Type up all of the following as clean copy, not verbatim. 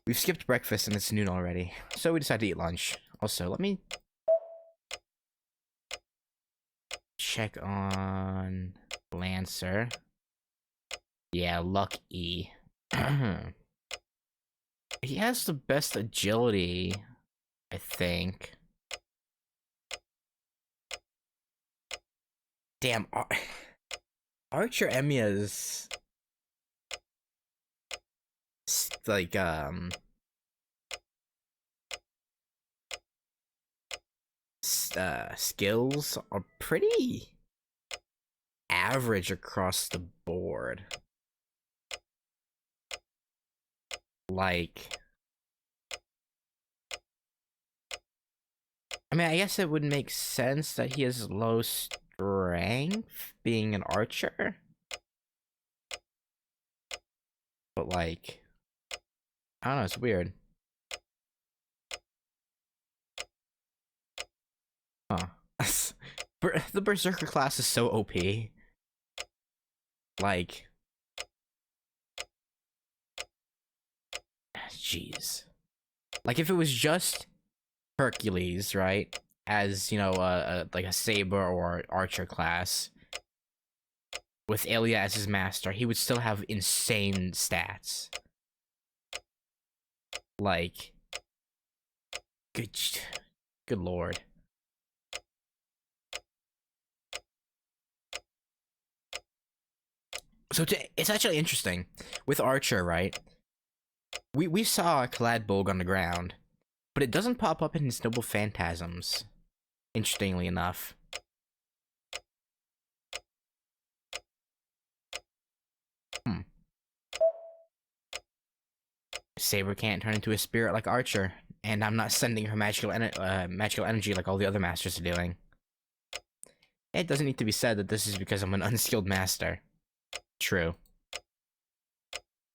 We've skipped breakfast and it's noon already, so we decided to eat lunch. Also, let me check on Lancer. Yeah, luck E. He has the best agility, I think. Damn, Archer Emiya's like skills are pretty average across the board. Like, I mean, I guess it would make sense that he has low strength being an archer, but like, I don't know, it's weird. Huh. The Berserker class is so OP. Like, jeez. Like, if it was just Hercules, right? As, you know, like a Saber or Archer class, with Ilya as his master, he would still have insane stats. Like, good lord. So it's actually interesting with Archer, right? We saw a Cladbulg on the ground, but it doesn't pop up in his Noble Phantasms. Interestingly enough. Saber can't turn into a spirit like Archer, and I'm not sending her magical energy like all the other masters are doing. It doesn't need to be said that this is because I'm an unskilled master. True.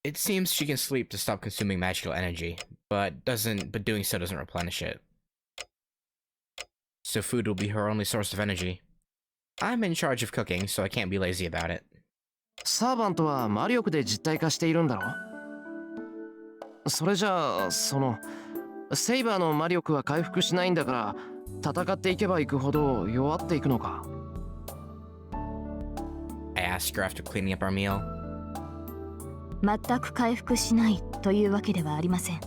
It seems she can sleep to stop consuming magical energy, but doing so doesn't replenish it. So food will be her only source of energy. I'm in charge of cooking, so I can't be lazy about it. サーバントは魔力で実体化しているんだろ？それじゃあセイバーの魔力は回復しないんだから戦っていけばいくほど弱っていくのか？ I asked her after cleaning up our meal. 全く回復しないというわけではありません。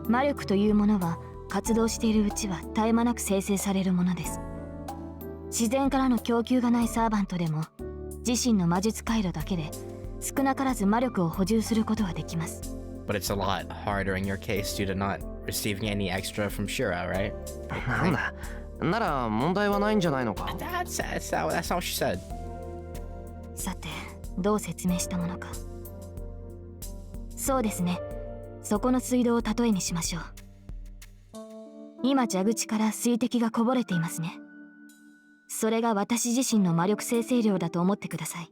魔力というものは活動しているうちは絶え間なく生成されるものです。自然からの供給がないサーバントでも自身の魔術回路だけで少なからず魔力を補充することができます。But it's a lot harder in your case due to not receiving any extra from Shura, right? なんだ。なら問題はないんじゃないのか？ That's not what she said. さて、どう説明したものか。そうですね。そこの水道を例えにしましょう。今蛇口から水滴がこぼれていますね。それが私自身の魔力生成量だと思ってください。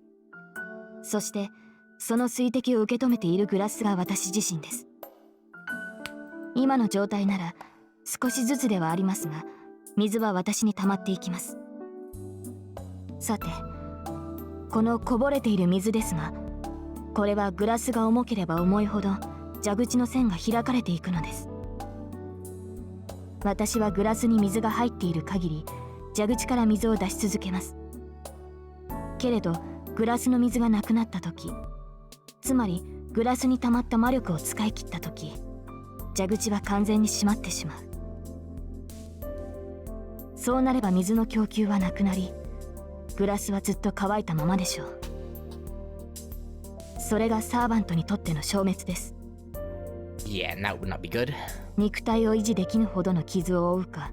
そしてその水滴を受け止めているグラスが私自身です。今の状態なら少しずつではありますが、水は私に溜まっていきます。さて、このこぼれている水ですが、これはグラスが重ければ重いほど蛇口の線が開かれていくのです。私はグラスに水が入っている限り蛇口から水を出し続けます。けれどグラスの水がなくなった時、つまりグラスに溜まった魔力を使い切った時、蛇口は完全に閉まってしまう。そうなれば水の供給はなくなり、グラスはずっと乾いたままでしょう。それがサーバントにとっての消滅です。Yeah, that would not be good. 肉体を維持できぬほどの傷を負うか、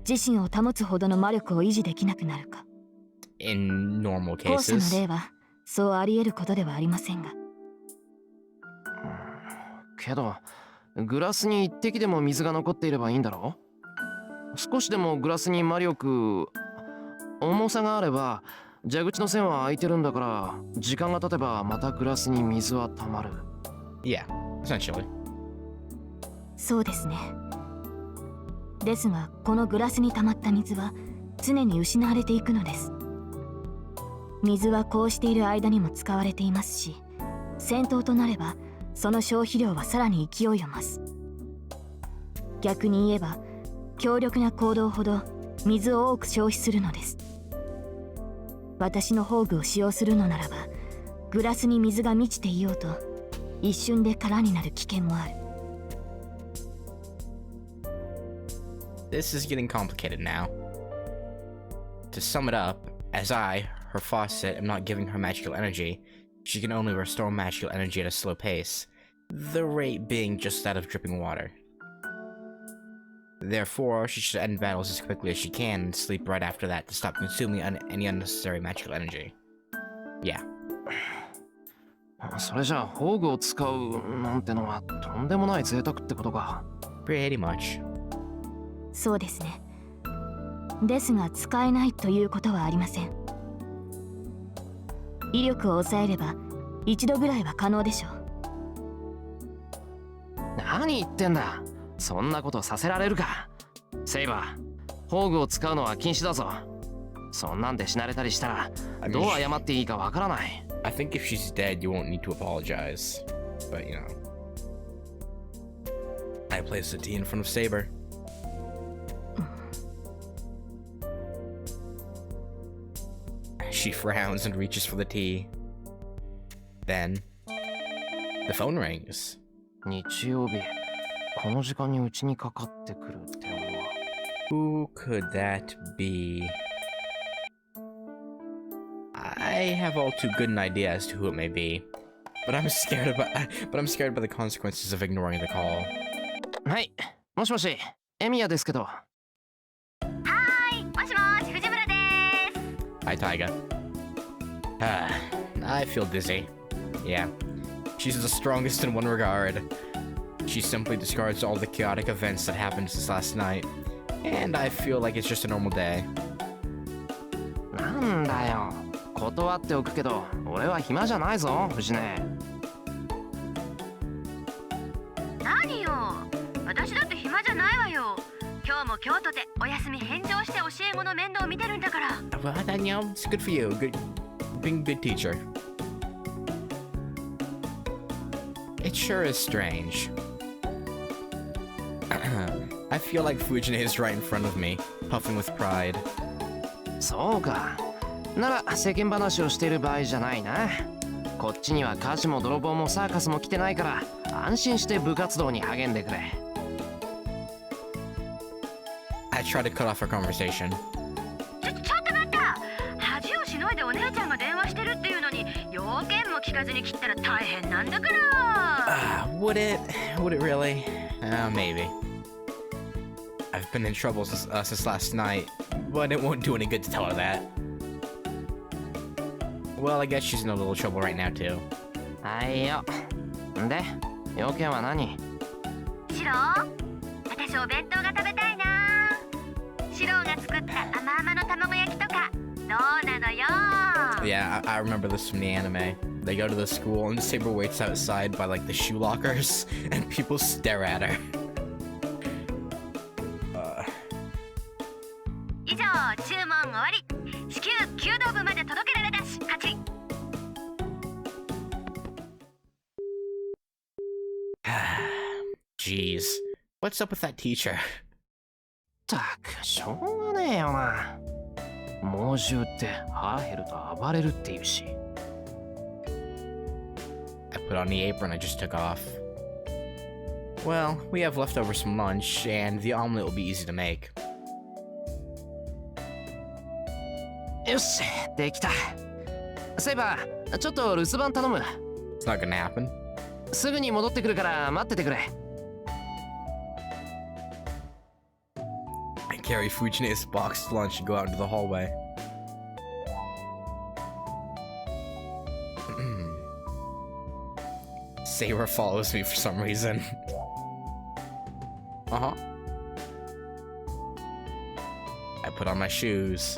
自身を保つほどの魔力を維持できなくなるか。In normal 後者の cases. 例はそうあり得ることではありませんが。けどグラスに一滴でも水が残っていればいいんだろ？少しでもグラスに魔力、重さがあれば蛇口の線は開いてるんだから、時間が経てばまたグラスに水は溜まる。 Yeah, essentially. そうですね。ですがこのグラスに溜まった水は常に失われていくのです。水はこうしている間にも使われていますし、戦闘となればその消費量はさらに勢いを増す。逆に言えば強力な行動ほど水を多く消費するのです。私の宝具を使用するのならば、グラスに水が満ちていようと一瞬で空になる危険もある。 This is getting complicated now. To sum it up, as I, her faucet, am not giving her magical energy, she can only restore magical energy at a slow pace, the rate being just that of dripping water. Therefore, she should end battles as quickly as she can and sleep right after that to stop consuming any unnecessary magical energy. Yeah. それじゃあ宝具を使うなんてのはとんでもない贅沢ってことか。 Pretty much. そうですね。ですが使えないということはありません。威力を抑えれば一度ぐらいは可能でしょう。何言ってんだ。そんなことさせられるか。セイバー、宝具を使うのは禁止だぞ。そんなんで死なれたりしたらどう謝っていいかわからない。I think if she's dead, you won't need to apologize. But, you know. I place the tea in front of Saber. She frowns and reaches for the tea. Then, the phone rings. 日曜日、この時間にうちにかかってくるってのは。Who could that be? I have all too good an idea as to who it may be, but I'm scared by the consequences of ignoring the call. はい、もしもし、エミヤですけど。はーい、もしもし、藤村です。 Hi, Taiga. I feel dizzy. Yeah, she's the strongest in one regard. She simply discards all the chaotic events that happened since last night, and I feel like it's just a normal day. なんだよ。断っておくけど、俺は暇じゃないぞ、藤根。何よ、私だって暇じゃないわよ。今日も今日とてお休み返上して教え子の面倒を見てるんだから。Well, then, you know, it's good for you. Good, being a good teacher. It sure is strange. I feel like Fujine is right in front of me, puffing with pride. そうか。なら世間話をしている場合じゃないな。こっちには火事も泥棒もサーカスも来てないから安心して部活動に励んでくれ。I try to cut off our conversation. ちょっと待った。恥をしのいでお姉ちゃんが電話してるっていうのに要件も聞かずに切ったら大変なんだから。Would it? Would it really? Maybe. I've been in trouble since last night, but it won't do any good to tell her that. Well, I guess she's in a little trouble right now, too. はいよ。で、要件は何？シロー、私お弁当が食べたいな。シローが作った甘々の卵焼きとかどうなのよ。 Yeah, I remember this from the anime. They go to the school and Saber waits outside by like the shoe lockers and people stare at her. 以上、注文終わり。至急弓道部まで届けられたし、勝ち。Jeez, what's up with that teacher? ったく、しょうがねえよな。猛獣って腹減ると暴れるっていうし。I put on the apron I just took off. Well, we have leftovers from lunch, and the omelet will be easy to make. よし、できた。セイバー、ちょっと留守番頼む。It's not gonna happen. すぐに戻ってくるから待っててくれ。I carry Fujine's boxed lunch and go out into the hallway. Saber follows me for some reason. Uh-huh. I put on my shoes.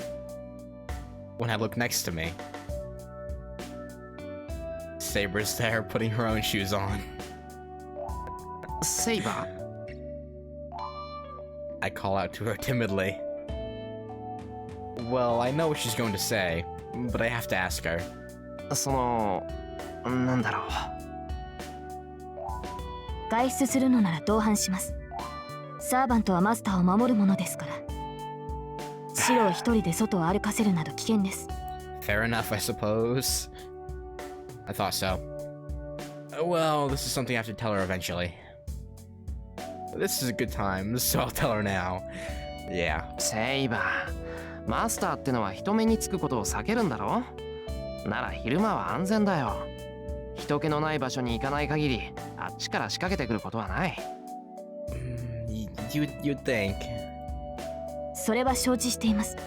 When I look next to me, Saber's there putting her own shoes on. セイバ I call out to her timidly. Well, I know what she's going to say, but I have to ask her. ー、その、なんだろ外出するのなら同伴します。サーバントはマスターを守るものですから。シロを一人で外を歩かせるなど危険です。Fair enough, I suppose. I thought so. Well, this is something I have to tell her eventually. This is a good time, so I'll tell her now. Yeah. セイバー、マスターってのは人目につくことを避けるんだろ？なら昼間は安全だよ。人気のない場所に行かない限り、あっちから仕掛けてくることはない。You'd think. それは承知しています。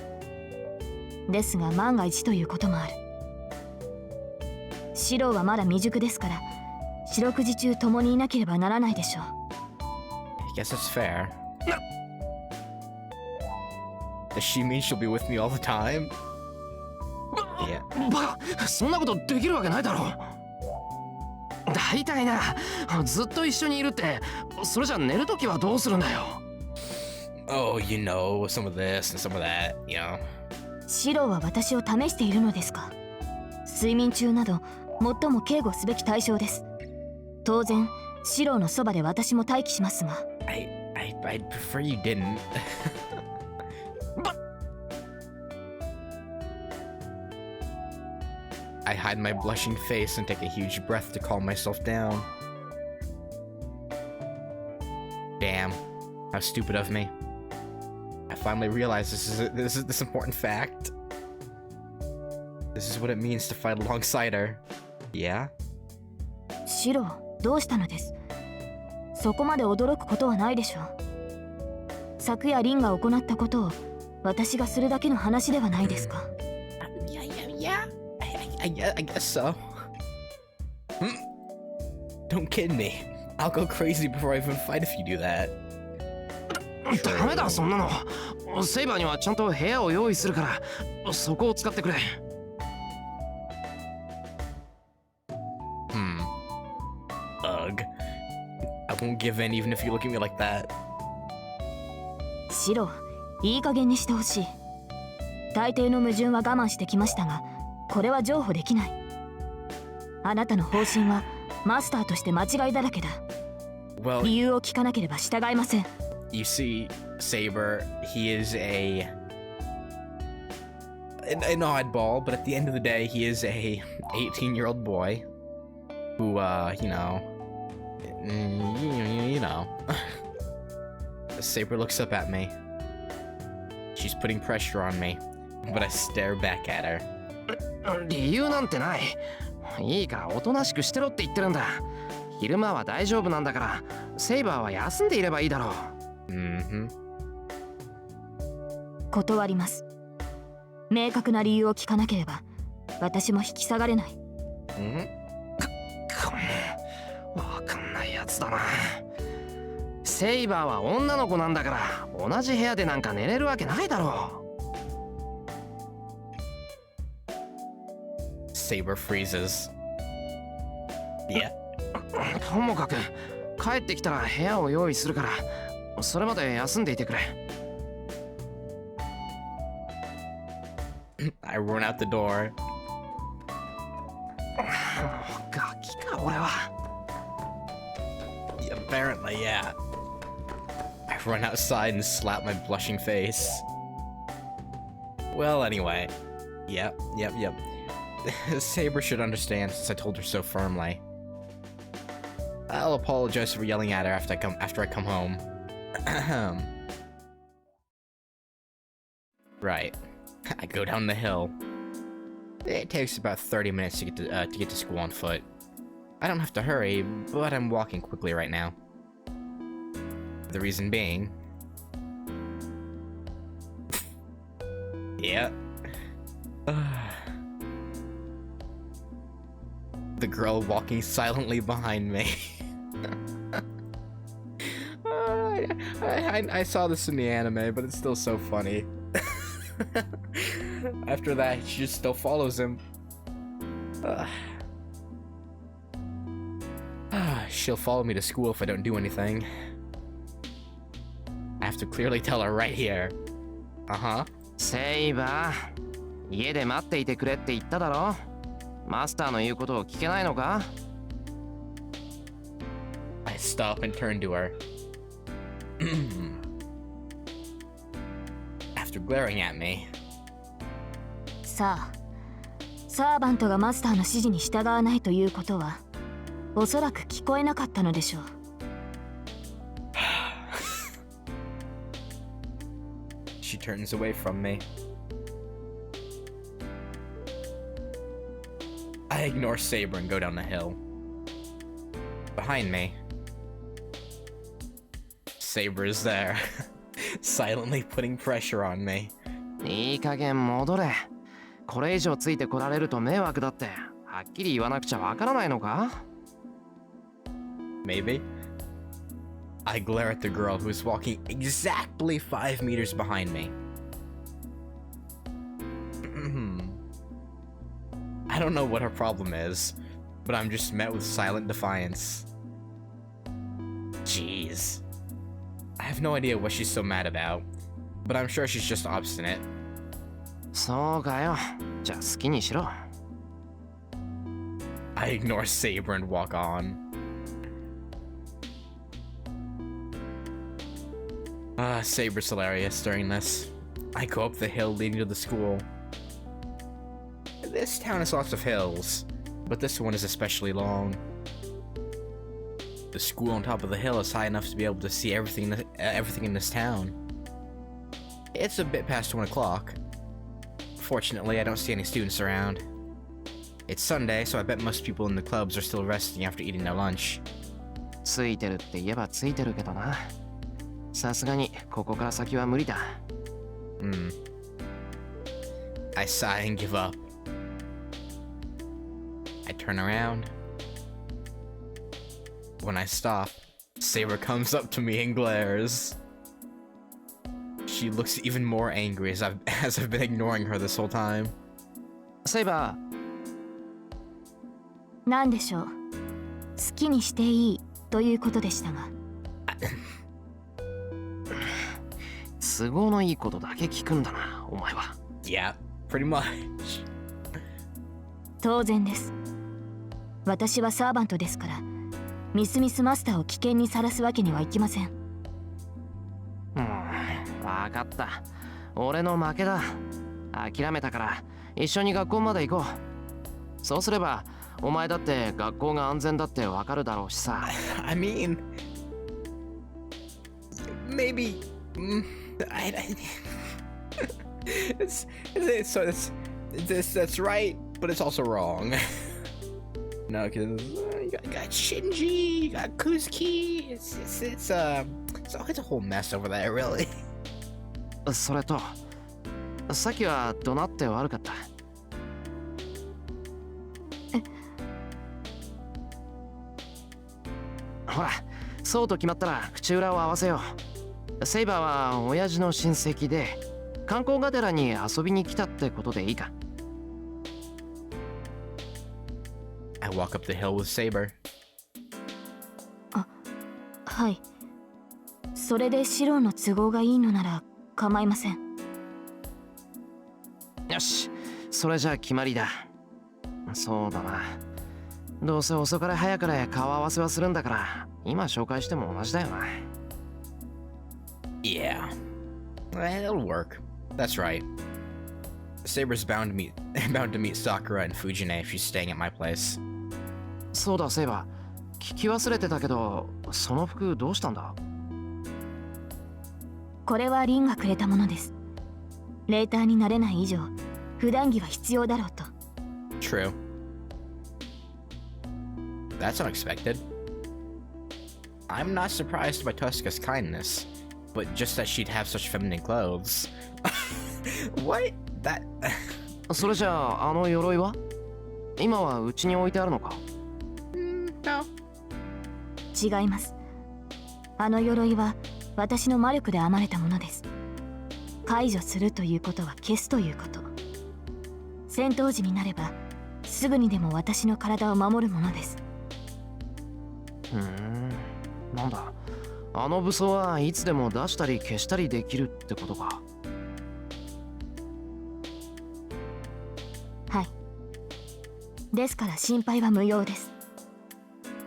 ですが万が一ということもある。シロはまだ未熟ですから、四六時中共にいなければならないでしょう。I guess that's fair. Does she mean she'll be with me all the time? Yeah. バカ、そんなことできるわけないだろ。大体な、ずっと一緒にいるって、それじゃ寝るときはどうするんだよ。Oh, you know, some of this and some of that, you know. シロは私を試しているのですか？睡眠中など最も警護すべき対象です。当然、シロのそばで私も待機しますが。I'd prefer you didn't. I hide my blushing face and take a huge breath to calm myself down. Damn, how stupid of me. I finally realized this is this important fact. This is what it means to fight alongside her. Yeah? シロ、どうしたのです？そこまで驚くことはないでしょう。昨夜リンが行ったことを私がするだけの話ではないですか。Yeah. I guess so. Don't kid me. I'll go crazy before I even fight if you do that. ダメだ、そんなの。セイバーにはちゃんと部屋を用意するから、そこを使ってくれ。Ugh. I won't give in even if you look at me like that. シロ、いい加減にしてほしい。大抵の矛盾は我慢してきましたが、これは譲歩できない。あなたの方針はマスターとして間違いだらけだ。Well, 理由を聞かなければ従いません。you see, Saber, he is an oddball, but at the end of the day, he is a 18-year-old boy who, you know. Saber looks up at me. She's putting pressure on me, but I stare back at her. 理由なんてない。いいからおとなしくしてろって言ってるんだ。昼間は大丈夫なんだから、セイバーは休んでいればいいだろう。断ります。明確な理由を聞かなければ私も引き下がれない。わかんないやつだな。セイバーは女の子なんだから同じ部屋でなんか寝れるわけないだろう。Saber freezes. Yeah. ともかく帰ってきたら部屋を用意するから、それまで休んでいてくれ。I run out the door. ガキか俺は。Yeah, apparently, yeah. I run outside and slap my blushing face. Well, anyway. Yep. Saber should understand since I told her so firmly. I'll apologize for yelling at her after I come home. Right. I go down the hill. It takes about 30 minutes to get to school on foot. I don't have to hurry, but I'm walking quickly right now. The reason being... yeah. The girl walking silently behind me. I saw this in the anime, but it's still so funny. After that, she just still follows him. She'll follow me to school if I don't do anything. I have to clearly tell her right here. Uh-huh. セイバー、家で待っていてくれって言っただろ。マスターの言うことを聞けないのか？ stop and turn to her. After glaring at me. さあ、サーバントがマスターの指示に従わないということは、おそらく聞こえなかったのでしょう。She turns away from me. I ignore Saber and go down the hill. Behind me, Saber is there, silently putting pressure on me. いい加減戻れ。これ以上ついてこられると迷惑だって。はっきり言わなくちゃわからないのか？ Maybe. I glare at the girl who is walking exactly 5 meters behind me. I don't know what her problem is, but I'm just met with silent defiance. Jeez. I have no idea what she's so mad about, but I'm sure she's just obstinate. そうかよ。じゃあ好きにしろ。I ignore Saber and walk on. Saber's hilarious during this. I go up the hill leading to the school. This town has lots of hills, but this one is especially long. The school on top of the hill is high enough to be able to see everything in this town. It's a bit past 1 o'clock. Fortunately, I don't see any students around. It's Sunday, so I bet most people in the clubs are still resting after eating their lunch. ついてるって言えばついてるけどな。さすがにここから先は無理だ。I sigh and give up. I turn around. When I stop, Saber comes up to me and glares. She looks even more angry as I've been ignoring her this whole time. セイバー。なんでしょう。好きにしていいということでしたが。都合のいいことだけ聞くんだな、お前は。Yeah, pretty much. 当然です。私はサーバントですから、ミスミスマスターを危険にさらすわけにはいきません。わかった。俺の負けだ。諦めたから一緒に学校まで行こう。そうすればお前だって学校が安全だってわかるだろうしさ。I mean, maybe. That's right, but it's also wrong. No, because you got Shinji, you got Kuzuki. It's a whole mess over there, really. それとさっきは怒鳴って悪かった。ほら、そうと決まったら口裏を合わせよう。セイバーは親父の親戚で観光がてらに遊びに来たってことでいいか。I walk up the hill with Saber. はい。それでシロの都合がいいのなら構いません。よし、それじゃあ決まりだ。そうだな。どうせ遅かれ早かれ顔合わせはするんだから、今紹介しても同じだよな。Yeah, it'll work. That's right. Saber's bound to meet Sakura and Fujine if she's staying at my place. そうだ、セイバー。聞き忘れてたけど、その服どうしたんだ？これはリンがくれたものです。レーターになれない以上、普段着は必要だろうと。True. That's unexpected. I'm not surprised by Tosca's kindness, but just that she'd have such feminine clothes. What? That... それじゃあ、あの鎧は？今はうちに置いてあるのか？ No. 違います。あの鎧は私の魔力で編まれたものです。解除するということは消すということ。戦闘時になればすぐにでも私の体を守るものです。なんだ。あの武装はいつでも出したり消したりできるってことか。はい。ですから心配は無用です。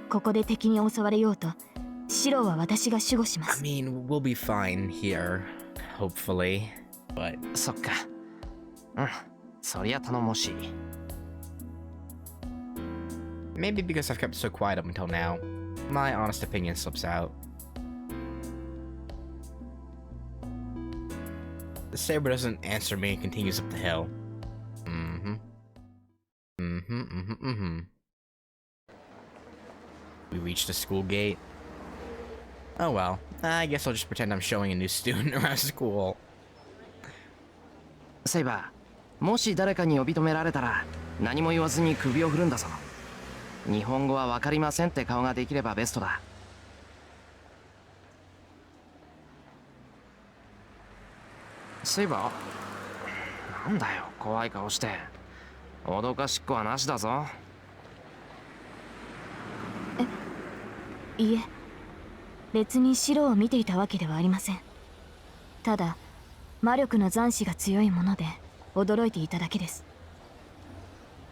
ここで敵に襲われようとシローは私が守護しま I す。 mean, we'll be fine here, hopefully. But そっか。うん、そりゃ頼もしい。maybe because I've kept it so quiet up until now, my honest opinion slips out. The Saber doesn't answer me and continues up the hill. We reach the school gate. Oh well, I guess I'll just pretend I'm showing a new student around school. セイバー、もし誰かに呼び止められたら何も言わずに首を振るんだぞ。日本語は分かりませんって顔ができればベストだ。セイバー、なんだよ怖い顔して。脅かしっこはなしだぞ。いえ、別にシローを見ていたわけではありません。ただ魔力の残滓が強いもので驚いていただけです。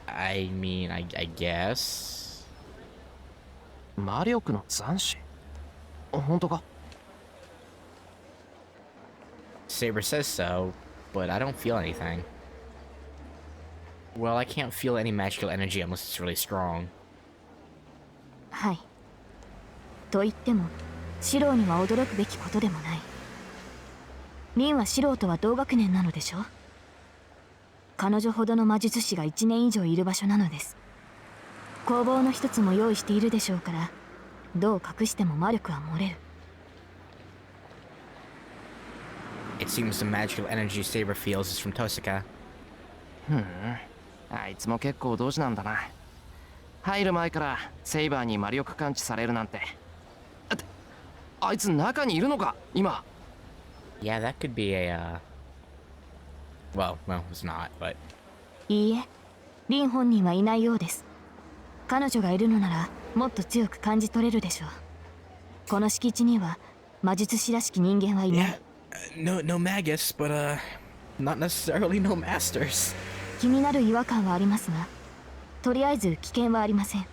I mean, I guess. 魔力の残滓？本当か？ Saber says so, but I don't feel anything. Well, I can't feel any magical energy unless it's really strong. はい。と言ってもシローには驚くべきことでもない。リンはシローとは同学年なのでしょ。彼女ほどの魔術師が1年以上いる場所なのです。工房の一つも用意しているでしょうから、どう隠しても魔力は漏れる。 It seems the magical energy Saber feels is from Tosaka. あいつも結構同時なんだな。入る前からセイバーに魔力感知されるなんて。あいつ中にいるのか今。 Yeah, that could be a, well, it's not, but... いいえ、リン本人はいないようです。彼女がいるのならもっと強く感じ取れるでしょう。この敷地には魔術師らしき人間はいない。 Yeah, no magus, but, not necessarily no masters. 気になる違和感はありますが、とりあえず危険はありません。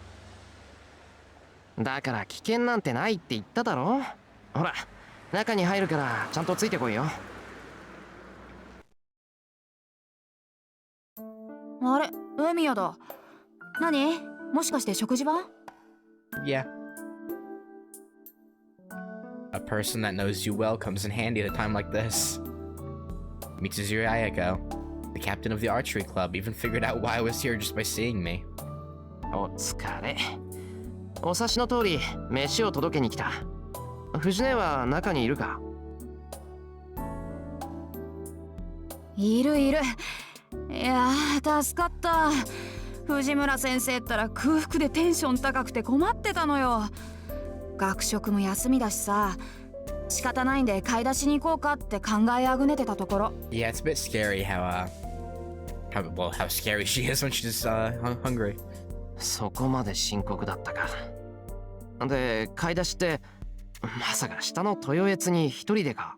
だから危険なんてないって言っただろ。ほら、中に入るからちゃんとついてこいよ。あれ、エミヤだ。何？もしかして食事は？ Yeah. A person that knows you well comes in handy at a time like this. Mitsuzuri Ayako, the captain of the archery club, even figured out why I was here just by seeing me. お疲れ。お察しの通り飯を届けに来た。藤姉は中にいるか？いるいる。いやー、助かった。藤村先生ったら空腹でテンション高くて困ってたのよ。学食も休みだしさ、仕方ないんで買い出しに行こうかって考えあぐねてたところ。 Yeah, it's a bit scary how scary she is when she's hungry. そこまで深刻だったか。で、買い出しってまさか下の豊悦に一人でか？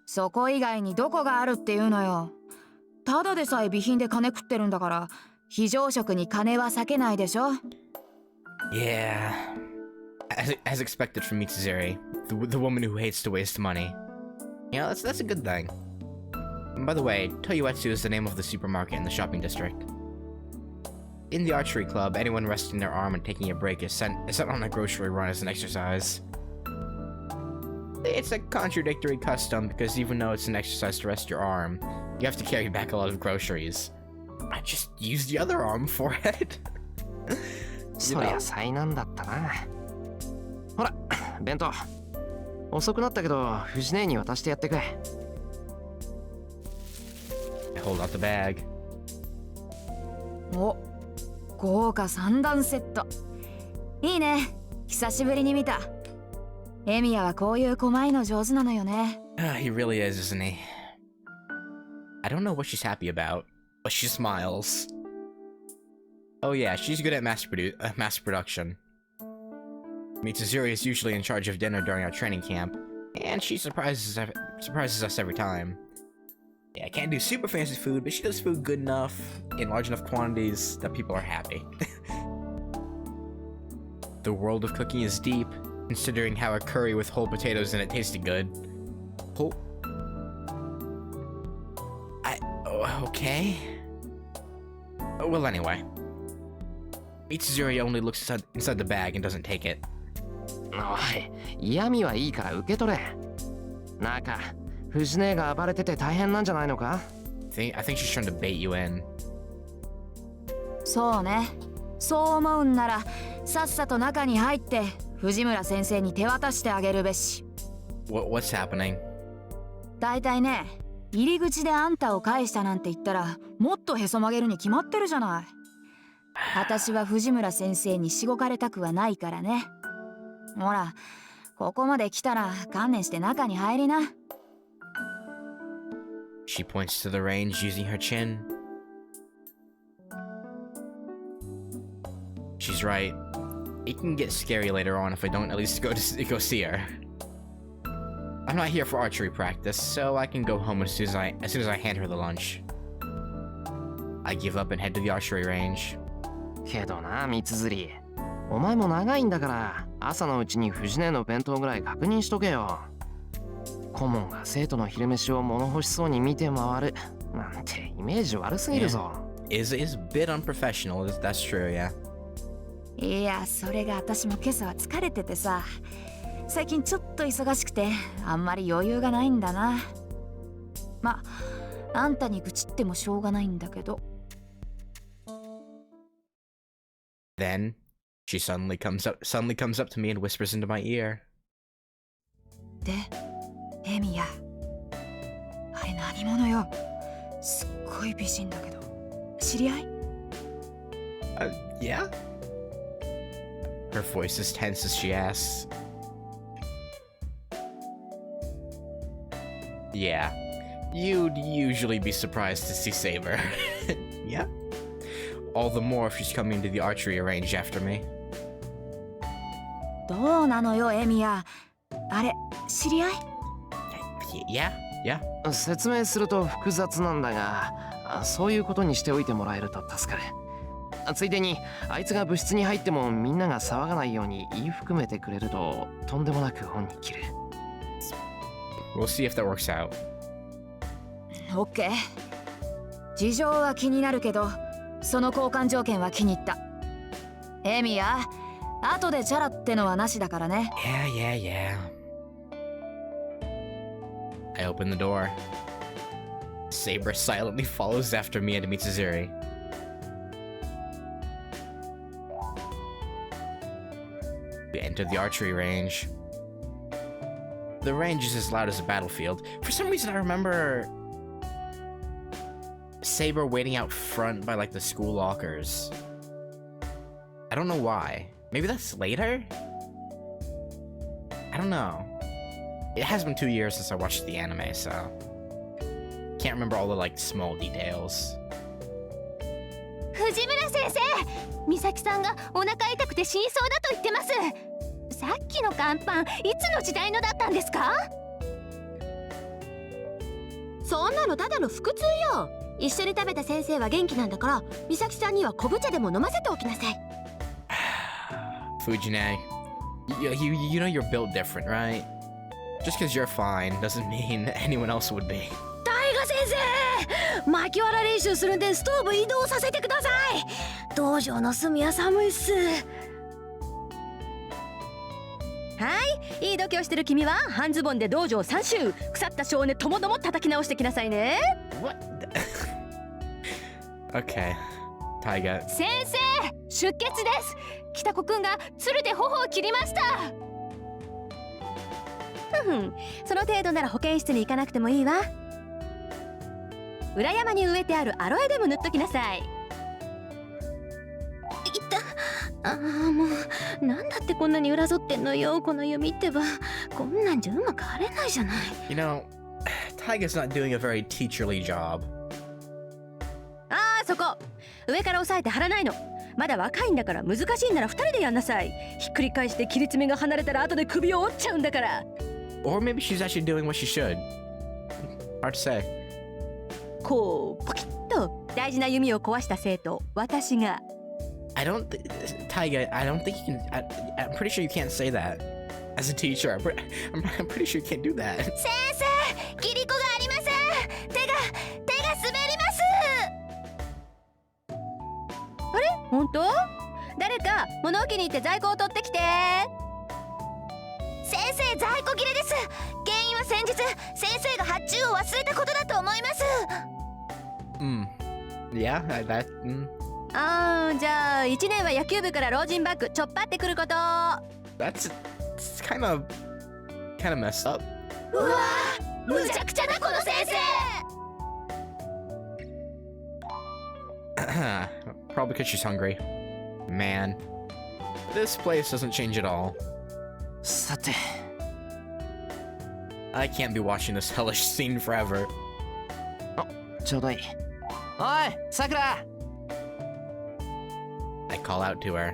そこ以外にどこがあるっていうのよ。ただでさえ備品で金食ってるんだから、非常食に金は避けないでしょ。 Yeah. As expected from Mitsuzuri, the woman who hates to waste money. You know, that's a good thing. And by the way, Toyuetsu is the name of the supermarket in the shopping district. In the archery club, anyone resting their arm and taking a break is sent on a grocery run as an exercise. It's a contradictory custom because even though it's an exercise to rest your arm, you have to carry back a lot of groceries. I just use the other arm for it. そりゃ災難だったな。ほら、弁当。遅くなったけど、藤姉に渡してやってくれ。I hold out the bag. お、豪華三段セット。いいね。久しぶりに見た。エミヤはこういう細いの上手なのよね。He really is, isn't he? I don't know what she's happy about, but she smiles. Oh yeah, she's good at mass production. Mitsuzuri is usually in charge of dinner during our training camp, and she surprises us every time. Yeah, I can't do super fancy food, but she does food good enough, in large enough quantities, that people are happy. The world of cooking is deep, considering how a curry with whole potatoes in it tasted good. Whole... Okay. Well, anyway. Mitsuzuri only looks inside the bag and doesn't take it. おい、闇はいいから受け取れ。なんか、藤姉が暴れてて大変なんじゃないのか？ I think she's trying to bait you in. そうね。そう思うんならさっさと中に入って藤村先生に手渡してあげるべし。What's happening? だいたいね、入り口であんたを返したなんて言ったらもっとへそ曲げるに決まってるじゃない。私は藤村先生にしごかれたくはないからね。ほら、ここまで来たら観念して中に入りな。She points to the range using her chin. She's right. It can get scary later on if I don't at least go see her. I'm not here for archery practice, so I can go home as soon as I hand her the lunch. I give up and head to the archery range. けどな、三辻。お前も長いんだから、朝のうちに藤姉の弁当ぐらい確認しとけよ。顧問が生徒の昼飯を物欲しそうに見て回るなんてイメージ悪すぎるぞ。Is a bit unprofessional, that's true, yeah. いや、それが私も今朝は疲れててさ。最近ちょっと忙しくてあんまり余裕がないんだな。ま、あんたに愚痴ってもしょうがないんだけど。Then she suddenly comes up to me and whispers into my ear. で、エミヤ、あれ何者よ。すっごい美人だけど。知り合い？ Yeah? Her voice is tense as she asks. Yeah. You'd usually be surprised to see Saber. Yeah? All the more if she's coming to the archery range after me. どうなのよ、エミヤ。あれ、知り合い？ Yeah? 説明すると複雑なんだが、そういうことにしておいてもらえると助かる。ついでに、あいつが部室に入ってもみんなが騒がないように言い含めてくれるととんでもなく本に切る。We'll see if that works out. オッケー。事情は気になるけど、その交換条件は気に入った。エミヤ、後でチャラってのはなしだからね。Yeah. I open the door. Saber silently follows after me and Mitsuzuri. We enter the archery range. The range is as loud as a battlefield. For some reason, I remember Saber waiting out front by like the school lockers. I don't know why. Maybe that's later? I don't know. It has been 2 years since I watched the anime, so can't remember all the like small details. 藤村先生、美咲さんがお腹痛くて死にそうだと言ってます。さっきの乾パン、いつの時代のだったんですか？そんなのただの腹痛よ。一緒に食べた先生は元気なんだから、美咲さんには昆布茶でも飲ませておきなさい。Fujine, you know you're built different, right? Just because you're fine doesn't mean anyone else would be. 大賀先生、巻き割ら練習するんでストーブ移動させてください。道場の隅は寒いっす。はい、いい度胸してる君は半ズボンで道場3周、腐った少年ともども叩き直してきなさいね。What? Okay, Taiga. 先生、出血です。北子くんが鶴で頬を切りました。その程度なら保健室に行かなくてもいいわ。裏山に植えてあるアロエでも塗っときなさい。いった。もうなんだってこんなに裏反ってんのよ、この弓ってば。こんなんじゃうまく貼れないじゃない。You know, Taiga's not doing a very teacherly job. そこ上から押さえて貼らないの。まだ若いんだから、難しいんなら2人でやんなさい。ひっくり返して切り爪が離れたら後で首を折っちゃうんだから。Or maybe she's actually doing what she should. Hard to say. こうポキッと大事な弓を壊した生徒、私が I don't Taiga, I don't think you can I'm pretty sure you can't say that as a teacher. I'm pretty sure you can't do that. 先生、キリコがありません。手が滑ります。あれ本当？誰か物置に行って在庫を取ってきて。先生、在庫切れです。原因は先日先生が発注を忘れたことだと思います。Yeah, that. じゃあ1年は野球部から老人バッグちょっぱってくること。That's kind of messed up. うわー、むちゃくちゃだこの先生。Probably because she's hungry. Man, this place doesn't change at all. さて I can't be watching this hellish scene forever. ちょうどいい。おいさくら I call out to her.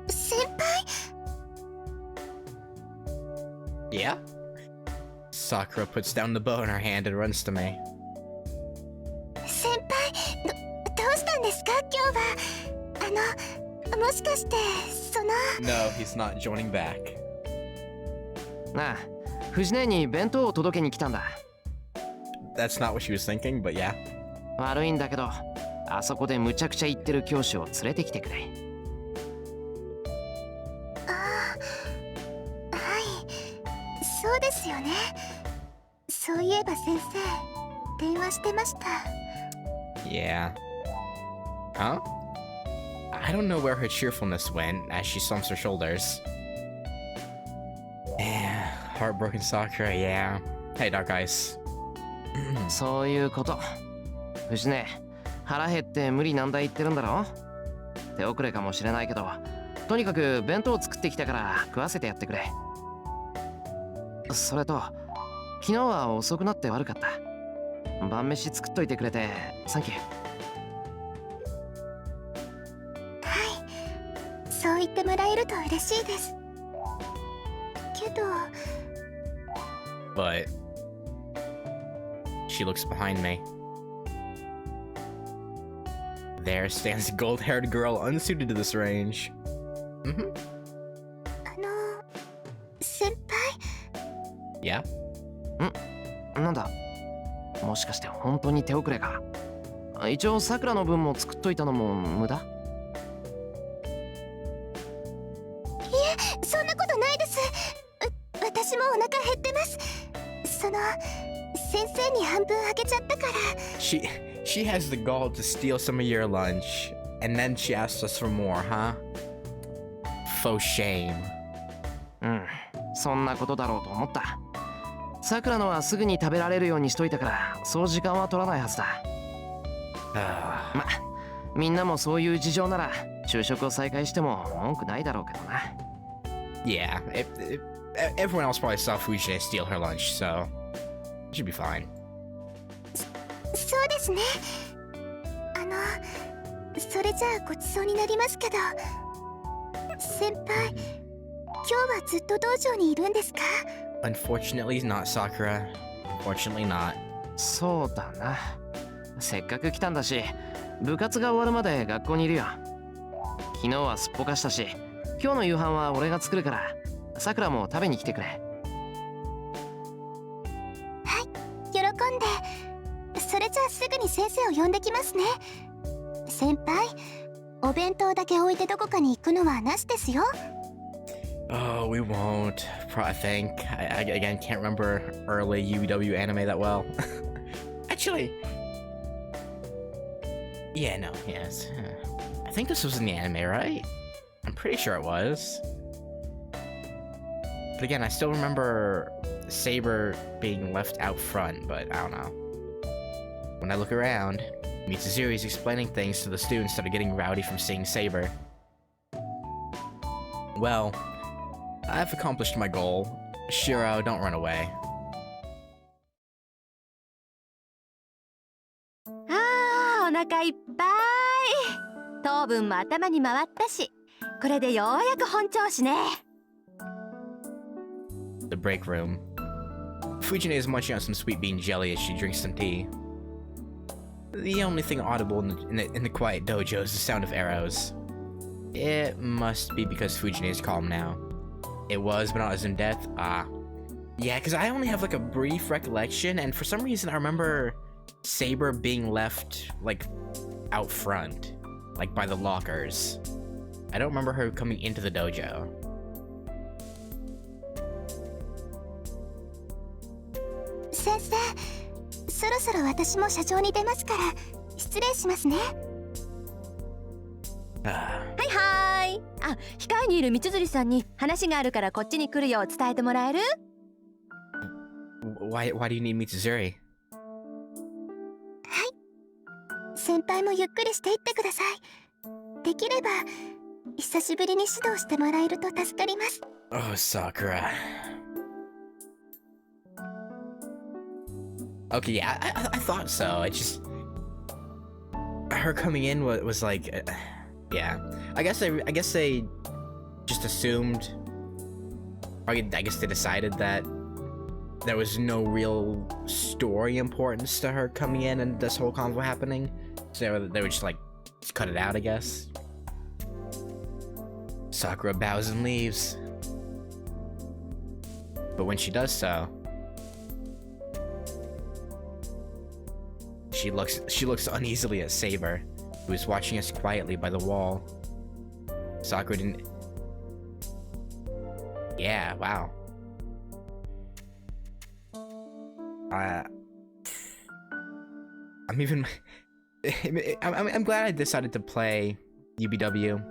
先輩、 Yeah? Sakura puts down the bow in her hand and runs to me. 先輩、どうしたんですか今日は。もしかしてその。 No, he's not joining back. なあ藤姉に弁当を届けに来たんだ。 That's not what she was thinking, but yeah. 悪いんだけどあそこでむちゃくちゃ言ってる教師を連れてきてくれ。はい、そうですよね。そういえば先生、電話してました。 Yeah. Huh? I don't know where her cheerfulness went as she slumps her shoulders. Yeah, heartbroken Sakura, yeah. Hey, Dark Ice. そういうこと。藤姉腹減って無理難題言ってるんだろ。手遅れかもしれないけどとにかく弁当を作ってきたから食わせてやってくれ。それと昨日は遅くなって悪かった。晩飯作っといてくれてサンキュー。はい、そう言ってもらえると嬉しいです。けど But she looks behind me. There stands a gold-haired girl unsuited to this range. Mm-hmm. 先輩、 Yeah? なんだもしかして本当に手遅れか。一応さくらの分も作っといたのも無駄。そんなことないです。私もお腹減ってます。先生に半分あげちゃったから。 She has the gall to steal some of your lunch, and then she asks us for more, huh? Faux shame. そんなことだろうと思った。さくらのはすぐに食べられるようにしといたからそう時間は取らないはずだ。まみんなもそういう事情なら昼食を再開しても文句ないだろうけどな。 Yeah, everyone else probably saw Fujine steal her lunch, so it should be fine. そうですね。それじゃあごちそうになりますけど、先輩、今日はずっと道場にいるんですか？ Unfortunately not, Sakura. Unfortunately not. そうだな。せっかく来たんだし部活が終わるまで学校にいるよ。昨日はすっぽかしたし今日の夕飯は俺が作るからさくらも食べに来てくれ。はい、喜んで。それじゃあすぐに先生を呼んできますね。先輩、お弁当だけ置いてどこかに行くのはなしですよ。 Oh, we won't. I think. I again can't remember early UW anime that well. Actually, yeah, no, yes. I think this was in the anime, right? I'm pretty sure it was. But again, I still remember Saber being left out front, but I don't know. When I look around, Mitsuzuri is explaining things to the students that are getting rowdy from seeing Saber. Well, I've accomplished my goal. Shiro, don't run away. お腹いっぱい。糖分も頭に回ったしこれでようやく本調子ね。 The break room. Fujine is munching on some sweet bean jelly as she drinks some tea. The only thing audible in the quiet dojo is the sound of arrows. It must be because Fujine is calm now. It was, but not as in death. Yeah, because I only have like a brief recollection, and for some reason I remember Saber being left like out front, like by the lockers. I don't remember her coming into the dojo. 先生、そろそろ私も社長に出ますから失礼しますね。はいはーい。あ、控えにいる三辻さんに話があるからこっちに来るよう伝えてもらえる？ Why do you need Mitsuzuri? 先輩もゆっくりしていってください。できれば久しぶりに指導してもらえると助かります。 Oh, Sakura. Okay, yeah, I thought so. I just... Her coming in was like... yeah. I guess they just assumed... I guess they decided that there was no real story importance to her coming in and this whole convo happening. So they would just like cut it out, I guess. Sakura bows and leaves. But when she does so, she looks uneasily at Saber, who is watching us quietly by the wall. Sakura didn't... Yeah, wow. I'm glad I decided to play UBW,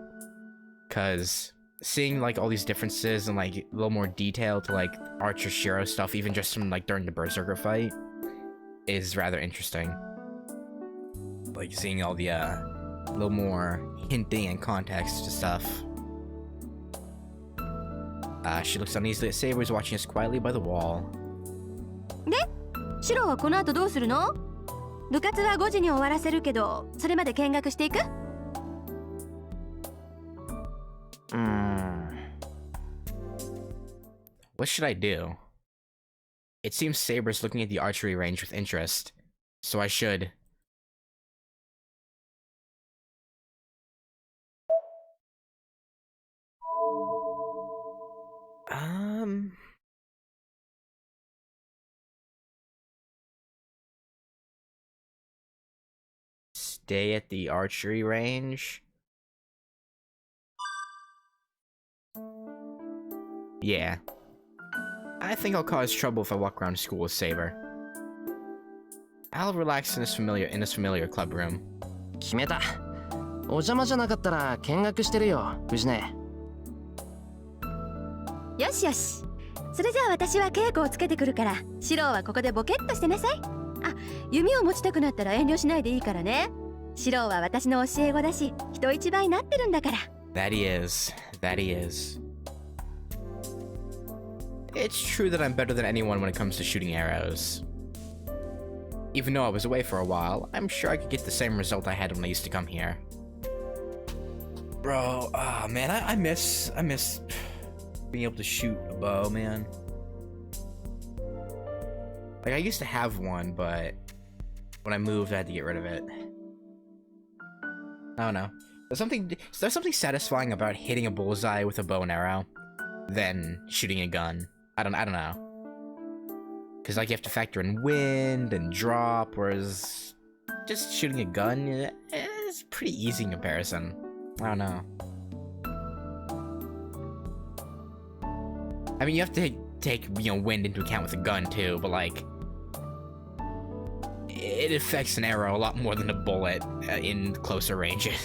cause seeing like all these differences and like a little more detail to like Archer Shiro stuff, even just from like during the Berserker fight, is rather interesting. Like seeing all the little more hinting and context to stuff. She looks uneasily at Saber, who's watching us quietly by the wall. で、シロはこの後どうするの？部活は5時に終わらせるけど、それまで見学していく？What should I do? It seems Saber's looking at the archery range with interest, so I should... Stay at the archery range? Yeah. I think I'll cause trouble if I walk around school with Saber. I'll relax in this familiar club room. 決めた。お邪魔じゃなかったら見学してるよ、藤根。よしよし。それじゃあ私は稽古をつけてくるから、シロはここでボケっとしてなさい。あ、弓を持ちたくなったら遠慮しないでいいからね。シロは私の教え子だし、人一倍なってるんだから。That he is. It's true that I'm better than anyone when it comes to shooting arrows. Even though I was away for a while, I'm sure I could get the same result I had when I used to come here. Bro, man, I miss being able to shoot a bow, man. Like, I used to have one, but when I moved, I had to get rid of it. I don't know. There's something satisfying about hitting a bullseye with a bow and arrow than shooting a gun. I don't know. Cause like you have to factor in wind and drop, whereas just shooting a gun is pretty easy in comparison. I don't know. I mean, you have to take wind into account with a gun too, but like it affects an arrow a lot more than a bullet in closer ranges.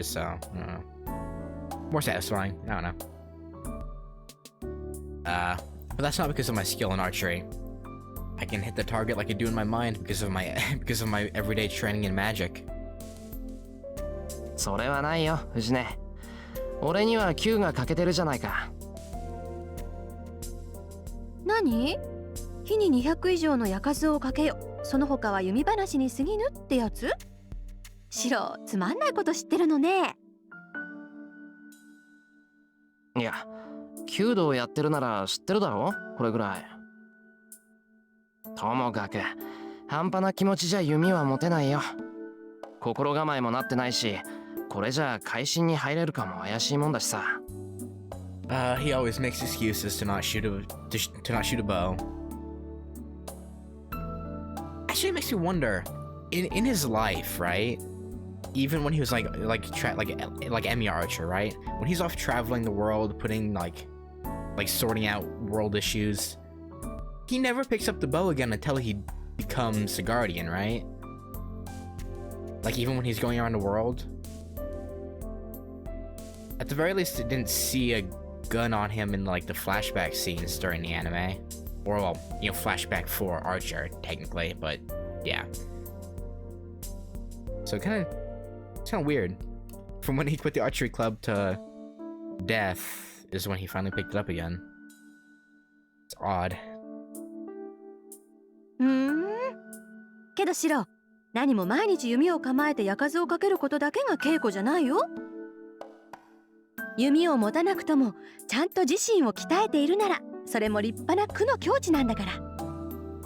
So I don't know. More satisfying. I don't know. But that's not because of my skill in archery. I can hit the target like I do in my mind because of my everyday training in magic. それはないよ、藤根。俺には9が欠けてるじゃないか。何？日に200以上の矢数をかけよ。その他は弓話に過ぎぬってやつ？シロ、つまんないこと知ってるのね。いや、弓道やってるなら知ってるだろ、これぐらい。ともかく、半端な気持ちじゃ弓は持てないよ。心構えもなってないし、これじゃ会心に入れるかも怪しいもんだしさ。He always makes excuses to not shoot a bow. Actually, it makes me wonder, in his life, right? Even when he was like Emmy Archer, right? When he's off traveling the world, putting like sorting out world issues, he never picks up the bow again until he becomes a guardian, right? Like even when he's going around the world. At the very least, I didn't see a gun on him in like the flashback scenes during the anime. Or well, you know, flashback for Archer, technically, but yeah. So it's kind of weird. From when he quit the archery club to death is when he finally picked it up again. It's odd. けどシロ、何も毎日弓を構えて矢数をかけることだけが稽古じゃないよ。弓を持たなくともちゃんと自身を鍛えているなら、それも立派な苦の境地なんだから。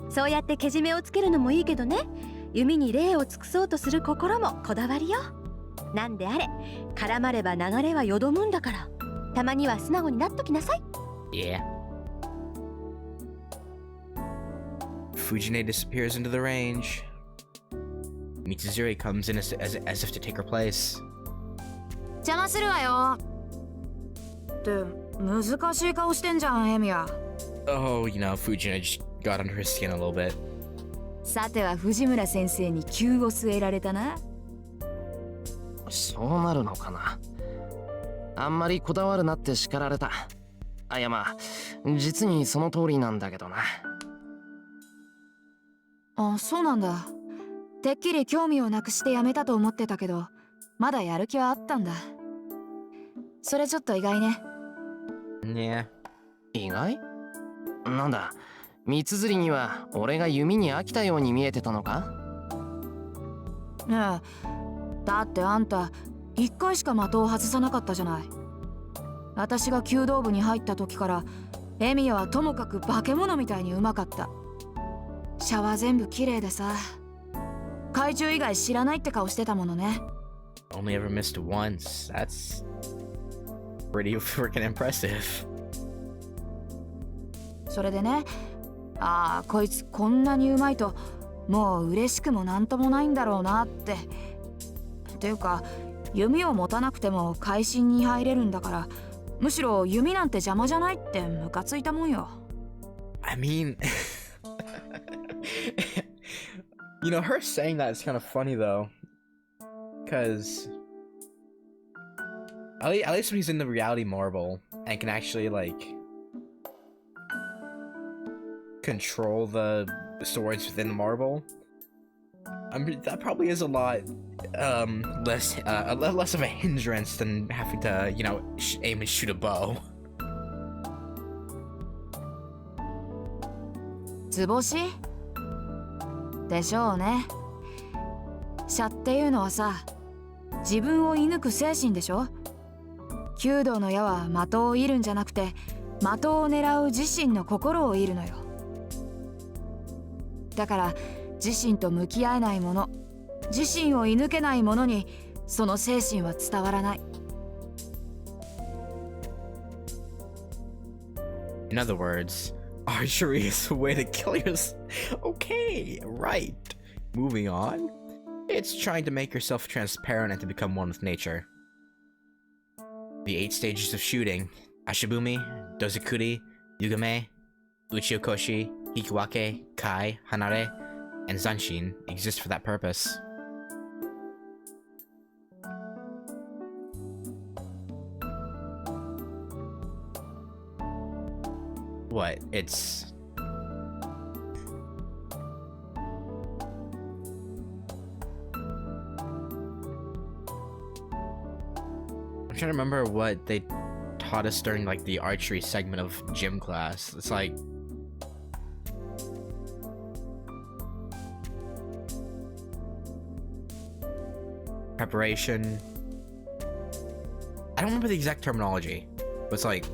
そうやってけじめをつけるのもいいけどね、弓に礼を尽くそうとする心もこだわりよ。なんであれ、絡まれば流れはよどむんだから、たまには素直になっときなさい。Yeah. Fujine disappears into the range. Mitsuzuri comes in as if to take her place. 邪魔するわよ。って難しい顔してんじゃん、エミヤ。Oh, you know, Fujine just got under his skin a little bit. さては藤村先生に急を据えられたな。そうなるのかな。あんまりこだわるなって叱られた。あ、いやまあ、実にその通りなんだけどな。あ、そうなんだ。てっきり興味をなくしてやめたと思ってたけど、まだやる気はあったんだ。それちょっと意外ね。Yeah. 意外？なんだ、三釣には俺が弓に飽きたように見えてたのか？ねえ、だってあんた一回しか的を外さなかったじゃない。私が弓道部に入った時からエミヤはともかく化け物みたいにうまかった。シャワー全部綺麗でさ、怪獣以外知らないって顔してたものね。Only ever missed once. That's pretty freaking impressive. それでね、ああこいつこんなにうまいともう嬉しくもなんともないんだろうなって。っていうか弓を持たなくても会心に入れるんだから、むしろ弓なんて邪魔じゃないってムカついたもんよ。I mean, you know, her saying that is kind of funny though, because at least when he's in the reality marble and can actually like control the swords within the marble, I mean that probably is a lot less of a hindrance than having to, you know, aim and shoot a bow. 図星でしょうね。射っていうのはさ、自分を射抜く精神でしょ。弓道の矢は的を射るんじゃなくて、的を狙う自身の心を射るのよ。だから自身と向き合えないもの、自身を射抜けないものにその精神は伝わらない。In other words, archery is a way to kill yourself. Okay, right. Moving on. It's trying to make yourself transparent and to become one with nature. The 8 stages of shooting: Ashibumi, Dozukuri, Yugame, Uchiokoshi, Hikiwake, Kai, Hanare, and Zanshin exist for that purpose. What? It's... I'm trying to remember what they taught us during like the archery segment of gym class. It's like... preparation. I don't remember the exact terminology, but it's like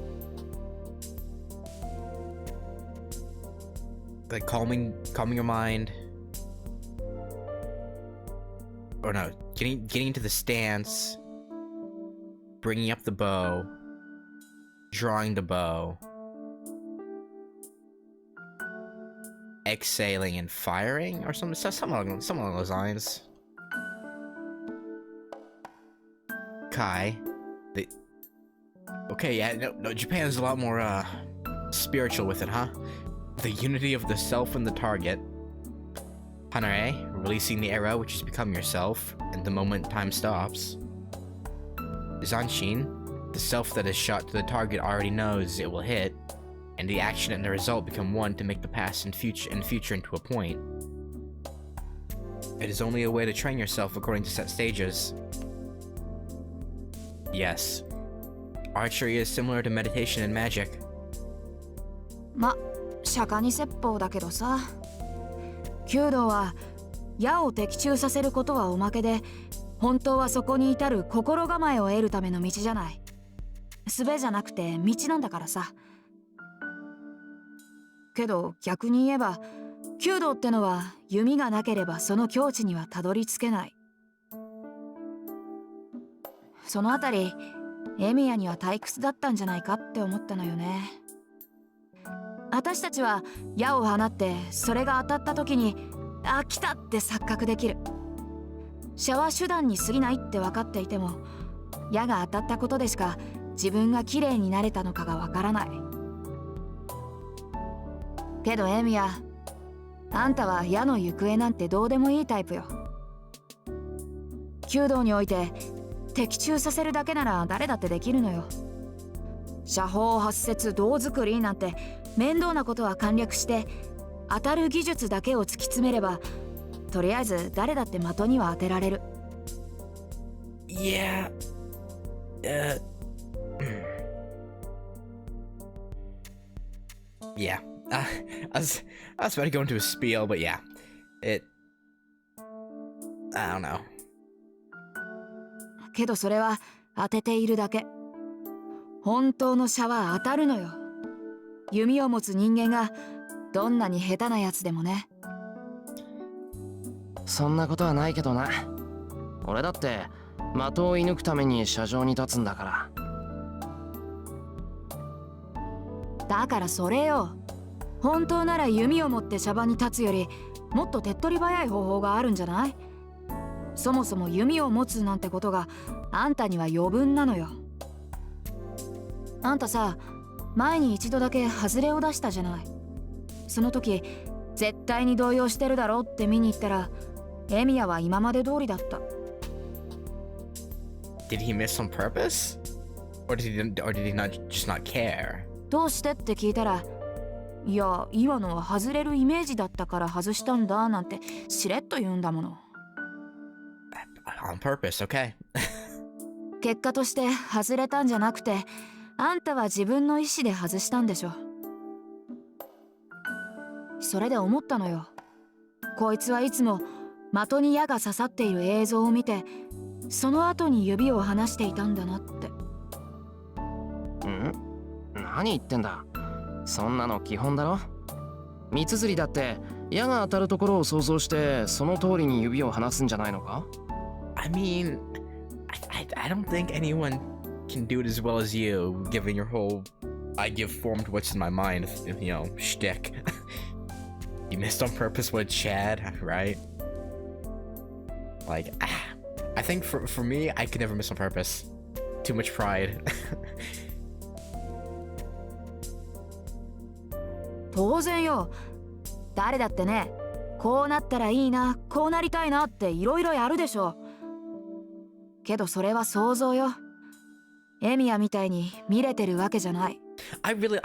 calming your mind, or no, getting into the stance, bringing up the bow, drawing the bow, exhaling and firing, or something along those lines. Kai, okay, yeah, no, Japan's a lot more spiritual with it, huh? The unity of the self and the target. Hanare, releasing the arrow, which has become yourself, and the moment time stops. Zanshin, the self that is shot to the target already knows it will hit, and the action and the result become one to make the past and future into a point. It is only a way to train yourself according to set stages. Yes, archery is similar to meditation and magic. ま、釈迦に説法だけどさ。弓道は矢を的中させることはおまけで、本当はそこに至る心構えを得るための道じゃない。術じゃなくて道なんだからさ。けど逆に言えば、弓道ってのは弓がなければその境地にはたどり着けない。そのあたり、エミヤには退屈だったんじゃないかって思ったのよね。私たちは矢を放ってそれが当たった時に「あ、来た!」って錯覚できる。射は手段に過ぎないって分かっていても、矢が当たったことでしか自分が綺麗になれたのかが分からない。けどエミヤ、あんたは矢の行方なんてどうでもいいタイプよ。弓道において的中させるだけなら誰だってできるのよ。射法発節胴作りなんて面倒なことは簡略して、当たる技術だけを突き詰めれば、とりあえず誰だって的には当てられる。Yeah. Yeah. I was about to go into a spiel, but yeah. I don't know. けどそれは当てているだけ。本当の射は当たるのよ。弓を持つ人間がどんなに下手なやつでもね。そんなことはないけどな。俺だって的を射抜くために射場に立つんだから。だからそれよ。本当なら弓を持って射場に立つよりもっと手っ取り早い方法があるんじゃない？そもそも弓を持つなんてことがあんたには余分なのよ。あんたさ、前に一度だけ外れを出したじゃない。その時絶対に動揺してるだろうって見に行ったら、エミヤは今まで通りだった。 Did he miss on purpose? Or did he not care? どうしてって聞いたら、いや、今のは外れるイメージだったから外したんだなんてしれっと言うんだもの。On purpose, okay. 結果として外れたんじゃなくて、あんたは自分の意思で外したんでしょ。それで思ったのよ。こいつはいつも的に矢が刺さっている映像を見て、その後に指を離していたんだなって。ん？何言ってんだ。そんなの基本だろ。三つ釣りだって矢が当たるところを想像してその通りに指を離すんじゃないのか？ I mean, I don't think anyone can do it as well as you, given your whole I give form to what's in my mind, shtick. You missed on purpose with Chad, right? Like, I think for me, I could never miss on purpose. Too much pride. 当然よ。誰だってね、こうなったらいいな、こうなりたいなっていろいろやるでしょ。けどそれは想像よ。エミヤみたいに見れてるわけじゃない。I really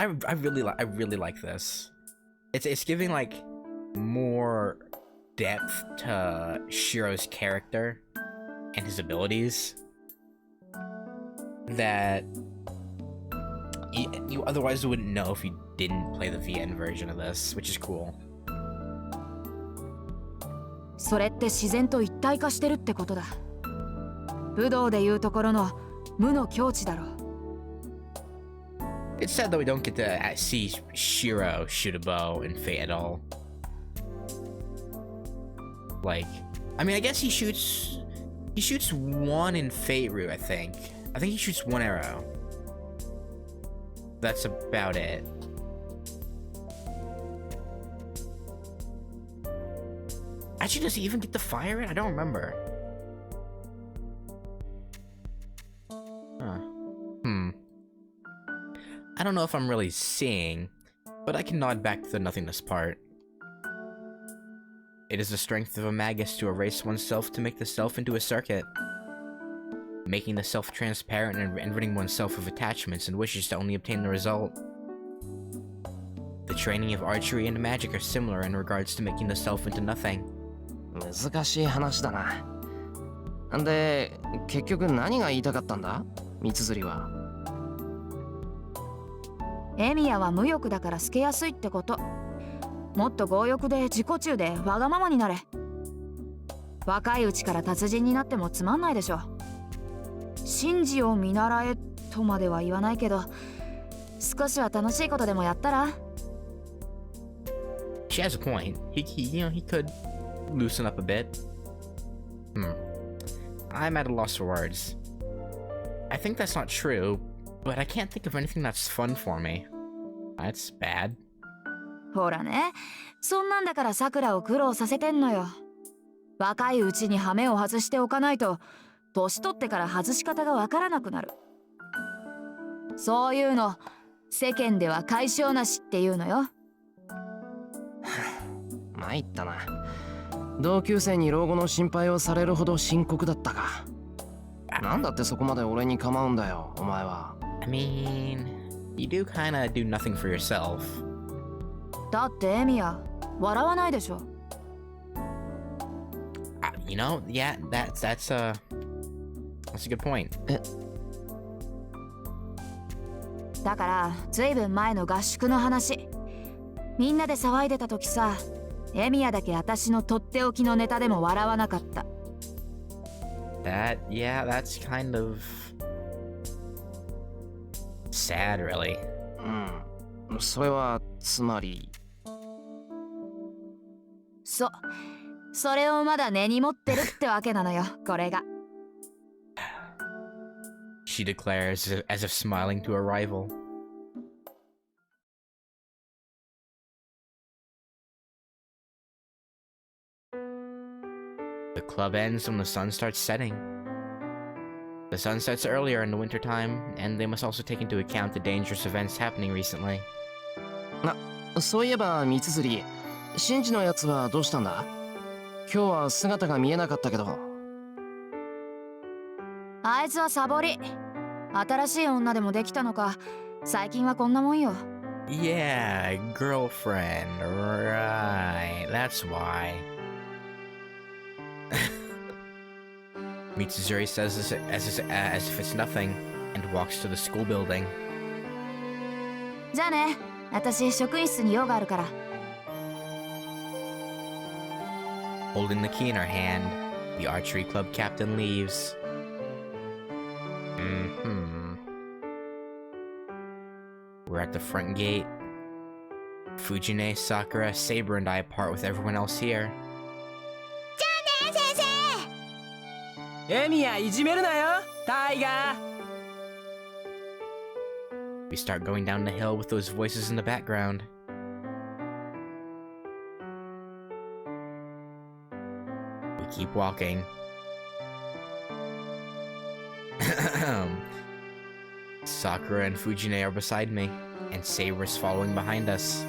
like this. It's giving like more depth to Shiro's character and his abilities that you otherwise wouldn't know if you didn't play the VN version of this, which is cool. それって自然と一体化してるってことだ。武道でいうところの無の境地だろ。It's sad that we don't get to see Shiro shoot a bow in Fate at all. Like, I mean, I guess he shoots He shoots one in Fate Root, I think. I think he shoots one arrow. That's about it. Actually, does he even get to fire it? I don't remember. Huh. I don't know if I'm really seeing, but I can nod back to the nothingness part. It is the strength of a magus to erase oneself to make the self into a circuit, making the self transparent and ridding oneself of attachments and wishes to only obtain the result. The training of archery and magic are similar in regards to making the self into nothing. 難しい話だな。で、結局何が言いたかったんだ？三綴りは。エミヤは無欲だから透けやすいってこと。もっと強欲で自己中でわがままになれ。若いうちから達人になってもつまんないでしょ。神事を見習えとまでは言わないけど、少しは楽しいことでもやったら。She has a point. He could loosen up a bit. I'm at a loss for words. I think that's not true, but I can't think of anything that's fun for me. That's bad. ほらね、そんなんだからさくらを苦労させてんのよ。若いうちにハメを外しておかないと、年取ってから外し方がわからなくなる。そういうの、世間では解消なしっていうのよ。参ったな。同級生に老後の心配をされるほど深刻だったか。なんだってそこまで俺に構うんだよ、お前は。I mean, you do kinda do nothing for yourself. だってエミヤ、笑わないでしょ。You know, yeah, that's a good point. だからずいぶん前の合宿の話、みんなで騒いでた時さ、エミヤだけ私のとっておきのネタでも笑わなかった。That's kind of sad, really. それはつまり。それをまだ根に持ってるってわけなのよ、これが。She declares as if smiling to a rival. The club ends when the sun starts setting. The sun sets earlier in the wintertime, and they must also take into account the dangerous events happening recently. そういえば三綴り、シンジのやつはどうしたんだ？今日は姿が見えなかったけど。あいつはサボり。新しい女でもできたのか、最近はこんなもんよ。Yeah, girlfriend, right, that's why. Mitsuzuri says this as if it's nothing, and walks to the school building. じゃあね、私職員室に用があるから。Holding the key in her hand, the archery club captain leaves. We're at the front gate. Fujine, Sakura, Saber, and I part with everyone else here. エミヤいじめるなよ、タイガー。We start going down the hill with those voices in the background. We keep walking. Sakura and Fujine are beside me, and Saber is following behind us.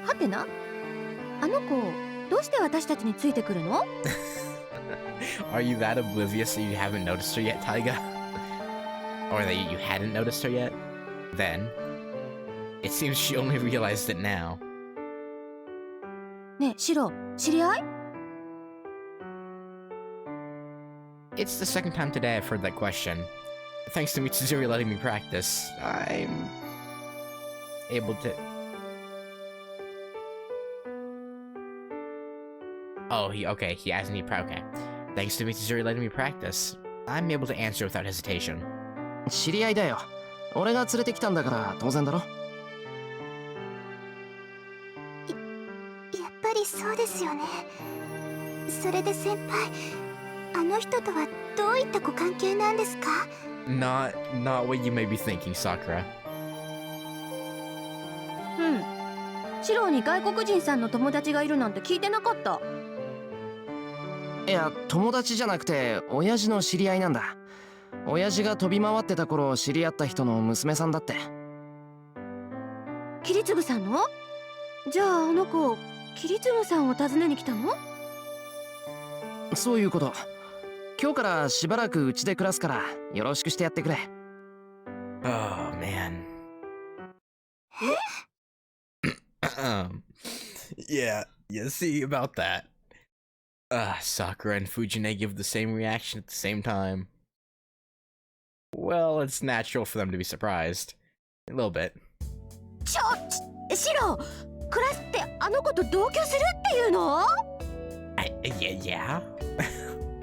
はてな、あの子どうして私たちについてくるの？ Are you that oblivious that you haven't noticed her yet, Taiga? Or that you hadn't noticed her yet? Then, it seems she only realized it now. ねえ、シロ、知り合い？ It's the second time today I've heard that question. Thanks to Mitsuzuri letting me practice, I'm able to... Oh, he asked me okay. Thanks to Mitsuzuri letting me practice, I'm able to answer without hesitation. 知り合いだよ。俺が連れてきたんだから当然だろ。やっぱりそうですよね。それで先輩、あの人とはどういったご関係なんですか？ Not what you may be thinking, Sakura. シロに外国人さんの友達がいるなんて聞いてなかった。いや、友達じゃなくて親父の知り合いなんだ。親父が飛び回ってた頃知り合った人の娘さんだって。桐次さんの？じゃああの子桐次さんを訪ねに来たの？そういうこと。今日からしばらくうちで暮らすからよろしくしてやってくれ。Oh, man. Yeah, see about that. Sakura and Fujine give the same reaction at the same time. Well, it's natural for them to be surprised. A little bit. シロ、クラスってあの子と同居するっていうの？Yeah.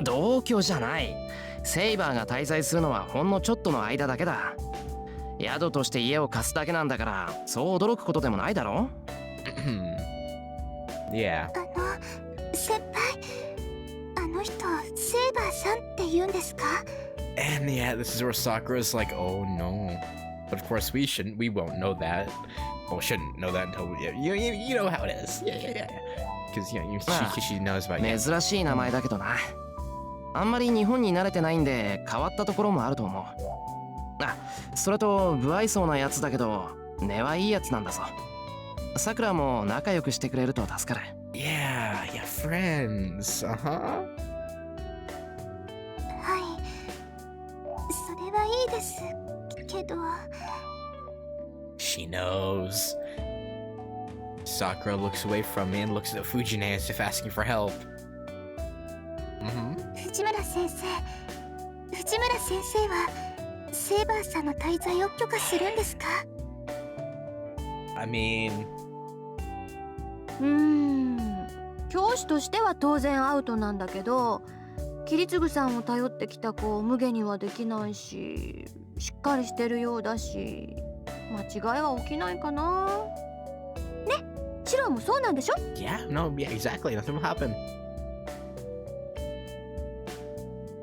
同居じゃない。セイバーが滞在するのはほんのちょっとの間だけだ。宿として家を貸すだけなんだから、そう驚くことでもないだろ。Yeah. 先輩、あの人セイバーさんって言うんですか？ And yeah, this is where Sakura's like, oh no. But of course we won't know that. Well, shouldn't know that until you know how it is. Yeah. Because she knows about you. 珍しい名前だけどな。あんまり日本に慣れてないんで変わったところもあると思う。あ、それと不愛想なやつだけど根はいいやつなんだぞ。さくらも仲良くしてくれると助かる。Yeah, friends. はい、それはいいですけど。She knows. Sakura looks away from me and looks at Fujine as if asking for help. 藤村先生はセイバーさんの滞在を許可するんですか？ I mean... 教師としては当然アウトなんだけど、桐次さんを頼ってきた子を無下にはできないし、しっかりしてるようだし、間違いは起きないかな。ね、シロもそうなんでしょ？ Yeah, exactly. Nothing will happen.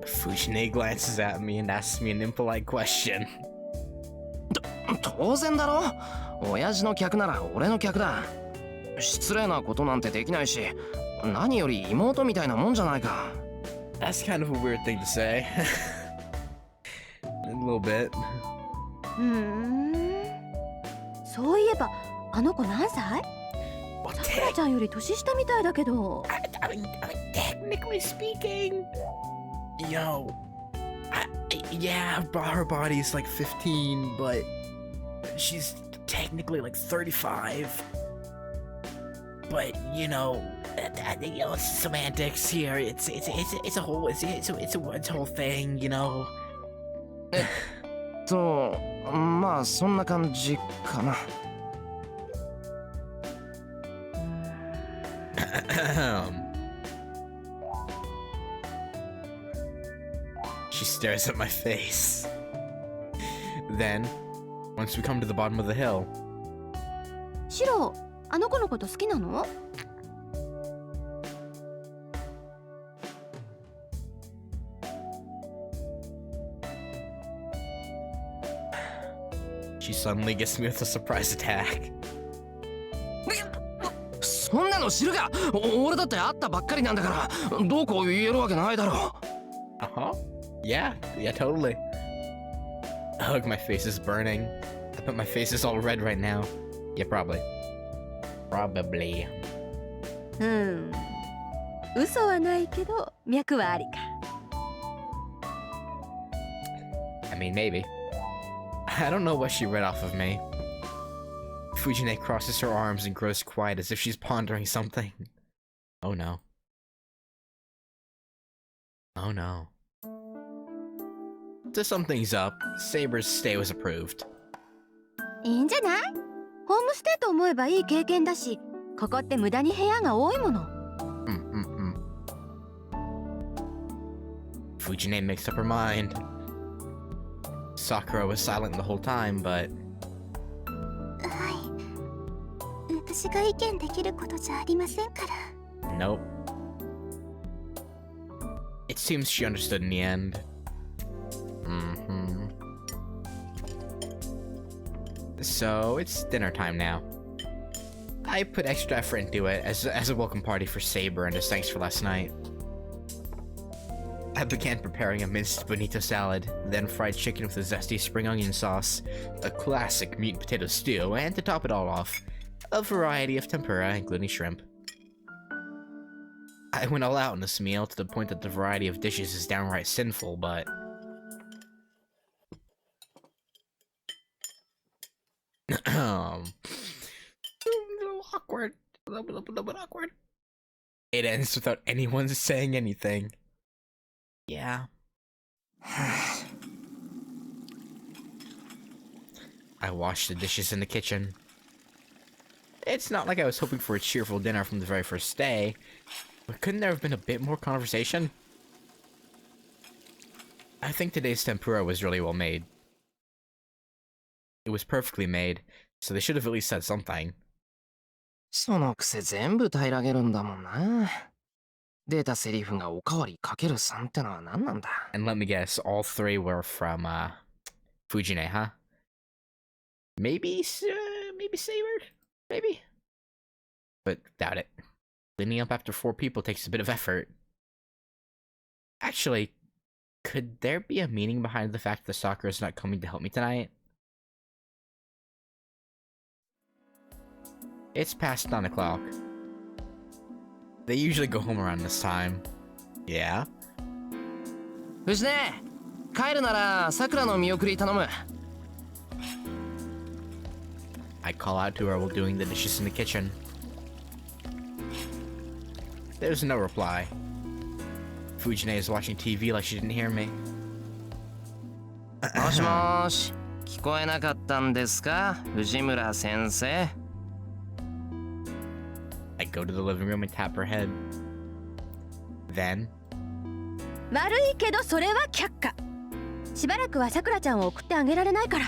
Fujine glances at me and asks me an impolite question. 当然だろ。親父の客なら俺の客だ。失礼なことなんてできないし、何より妹みたいなもんじゃないか。That's kind of a weird thing to say. A little bit. そういえばあの子何歳？さくらちゃんより年下みたいだけど。I mean, technically speaking, yeah, her body's like 15, but she's technically like 35. But it's semantics here. It's a whole thing, まあそんな感じかな。She stares at my face. Then, once we come to the bottom of the hill, シロ、あの子のこと好きなのshe suddenly gets me with a surprise attack. そんなの知るか。俺だって会ったばっかりなんだからどうこう言えるわけないだろ。Yeah, totally. Ugh, my face is burning. I bet my face is all red right now. Yeah, probably. 嘘はないけど脈はありか。I mean, maybe. I don't know what she read off of me. Fujine crosses her arms and grows quiet as if she's pondering something. Oh no. Oh no. To sum things up, Saber's stay was approved. いいんじゃない？ホームステイと思えばいい経験だし、ここって無駄に部屋が多いもの。Fujine makes up her mind. Sakura was silent the whole time, but... はい、私が意見できることじゃありませんから。Nope. It seems she understood in the end. So it's dinner time now. I put extra effort into it as a welcome party for Saber and as thanks for last night. I began preparing a minced bonito salad, then fried chicken with a zesty spring onion sauce, a classic meat and potato stew, and to top it all off, a variety of tempura, including shrimp. I went all out in this meal to the point that the variety of dishes is downright sinful, but... a little awkward. A little bit awkward. It ends without anyone saying anything. Yeah. I washed the dishes in the kitchen. It's not like I was hoping for a cheerful dinner from the very first day, but couldn't there have been a bit more conversation? I think today's tempura was really well made. It was perfectly made, so they should have at least said something. そのくせ全部平らげるんだもんな。出たセリフがおかわりかける3ってのは何なんだ。 And let me guess, all three were from, Fujine, huh? Maybe Saber? Maybe? But doubt it. Cleaning up after 4 people takes a bit of effort. Actually, could there be a meaning behind the fact that Sakura is not coming to help me tonight? It's past 9 o'clock. They usually go home around this time. Yeah? 藤根、帰るならさくらの見送り頼む。I call out to her while doing the dishes in the kitchen. There's no reply. Fujine is watching TV like she didn't hear me. もしもーし、聞こえなかったんですか、藤村先生。I go to the living room and tap her head. Then, 悪いけどそれは却下。しばらくはさくらちゃんを送ってあげられないから。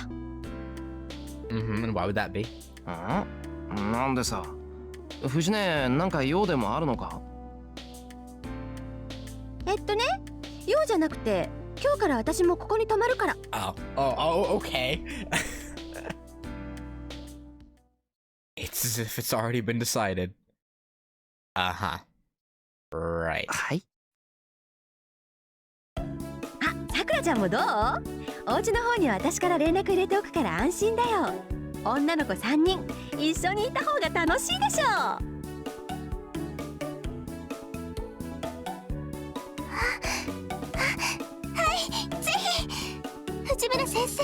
and why would that be? なんでさ、藤根なんか用でもあるのか。用じゃなくて、今日から私もここに泊まるから。Oh, okay. It's as if it's already been decided. Uh-huh. Right. はい。あ、さくらちゃんもどう？お家の方には私から連絡入れておくから安心だよ。女の子3人一緒にいた方が楽しいでしょ。ぜひ藤村先生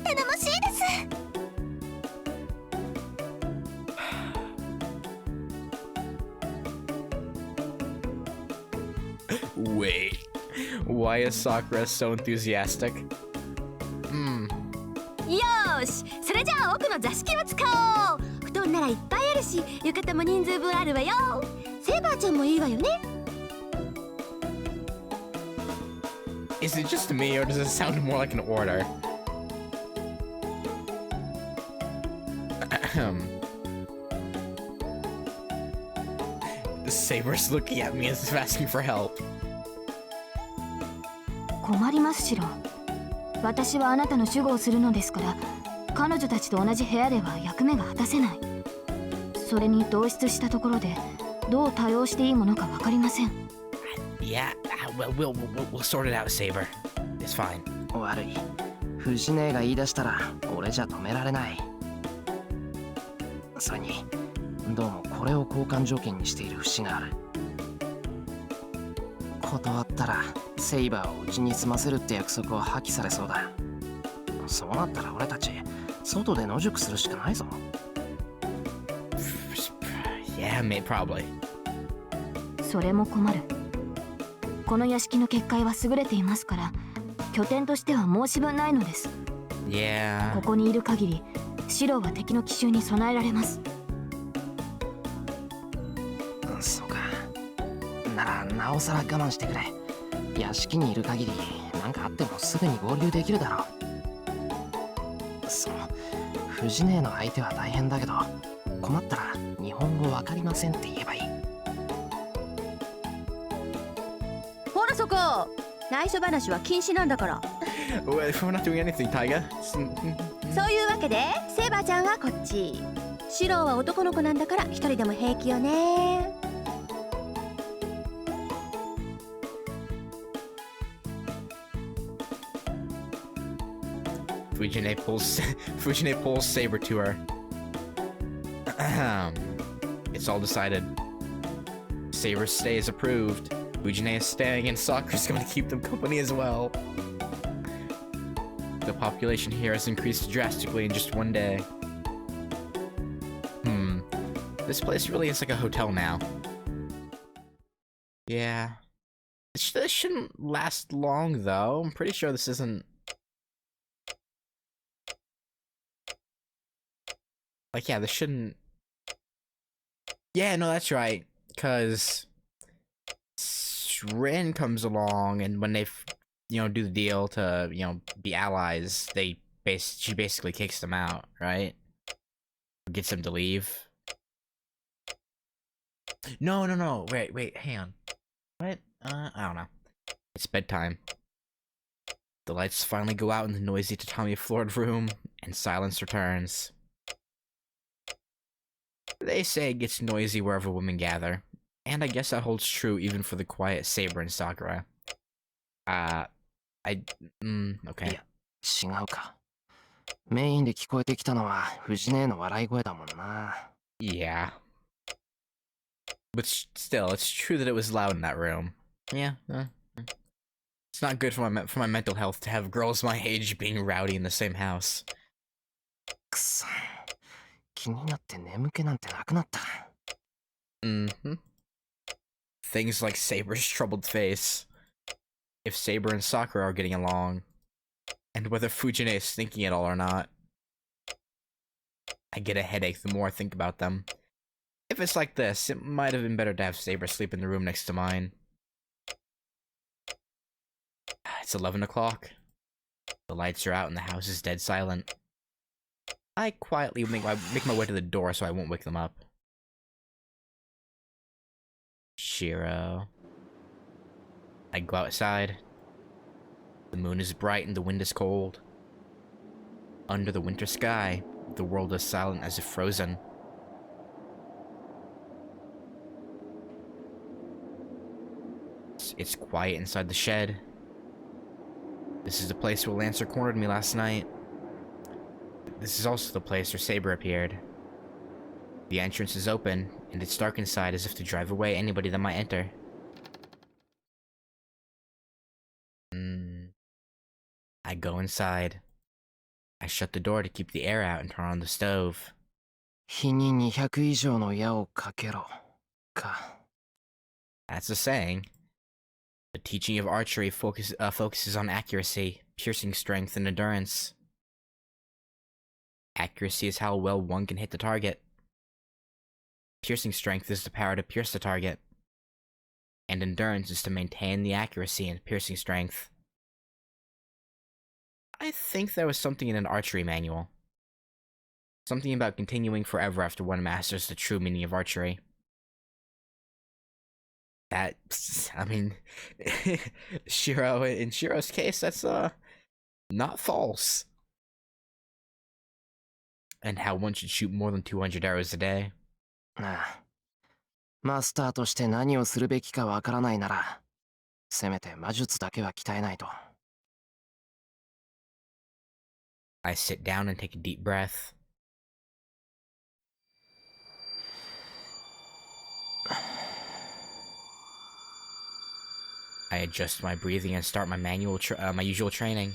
頼もしいです。 Wait. Why is Sakura so enthusiastic? よーし、それじゃあ奥の座敷を使おう。布団ならいっぱいあるし、浴衣も人数分あるわよ。セイバーちゃんもいいわよね。 Is it just me, or does it sound more like an order? Saber's looking at me as if asking for help. 困りますシロ。私はあなたの守護をするのですから、彼女たちと同じ部屋では役目が果たせない。それに同室したところでどう対応していいものか分かりません。Yeah, we'll sort it out, Saber. It's fine. 悪い。藤根が言い出したら俺じゃ止められない。それにどうもこれを交換条件にしている節がある。断ったらセイバーをうちに住ませるって約束を破棄されそうだ。そうなったら俺たち外で野宿するしかないぞ。Yeah, mate, probably. それも困る。この屋敷の結界は優れていますから、拠点としては申し分ないのです。Yeah. ここにいる限り、シロは敵の奇襲に備えられます。そうか。ならなおさら我慢してくれ。屋敷にいる限り何かあってもすぐに合流できるだろう。その藤根の相手は大変だけど、困ったら日本語わかりませんって言えばいい。ほらそこ、よ。内緒話は禁止なんだから。We're not doing anything, Taiga. そういうわけでセーバーちゃんはこっち。シローは男の子なんだから一人でも平気よね。Fujine pulls Saber to her. It's all decided. Saber's stay is approved. Fujine is staying, and Sakura's going to keep them company as well. The population here has increased drastically in just one day. This place really is like a hotel now. Yeah. This shouldn't last long, though. I'm pretty sure this isn't... Like, yeah, this shouldn't... Yeah, no, that's right. Because... Rin comes along, and when they, do the deal to, be allies, she basically kicks them out, right? Gets them to leave. No. Wait, hang on. What? I don't know. It's bedtime. The lights finally go out in the noisy tatami-floored room, and silence returns. They say it gets noisy wherever women gather, and I guess that holds true even for the quiet Saber and Sakura. Okay. いや、違うか。メインで聞こえてきたのは藤姉の笑い声だもんな。Yeah. But still, it's true that it was loud in that room. Yeah. It's not good for my mental health to have girls my age being rowdy in the same house. くそ。気になって眠気なんてなくなった。Things like Saber's troubled face. If Saber and Sakura are getting along. And whether Fujine is thinking it all or not. I get a headache the more I think about them. If it's like this, it might have been better to have Saber sleep in the room next to mine. It's 11 o'clock. The lights are out and the house is dead silent. I quietly make my way to the door so I won't wake them up. Shiro. I go outside. The moon is bright and the wind is cold. Under the winter sky, the world is silent as if frozen. It's quiet inside the shed. This is the place where Lancer cornered me last night. This is also the place where Saber appeared. The entrance is open, and it's dark inside as if to drive away anybody that might enter. I go inside. I shut the door to keep the air out and turn on the stove. 日に200以上の矢をかけろ。か。That's a saying. The teaching of archery focuses on accuracy, piercing strength, and endurance. Accuracy is how well one can hit the target. Piercing strength is the power to pierce the target. And endurance is to maintain the accuracy and piercing strength. I think there was something in an archery manual. Something about continuing forever after one masters the true meaning of archery. That, I mean, in Shiro's case, that's, not false. And how one should shoot more than 200 arrows a day. ああ。マスターとして何をするべきかわからないなら、せめて魔術だけは鍛えないと。I sit down and take a deep breath. I adjust my breathing and start my usual training.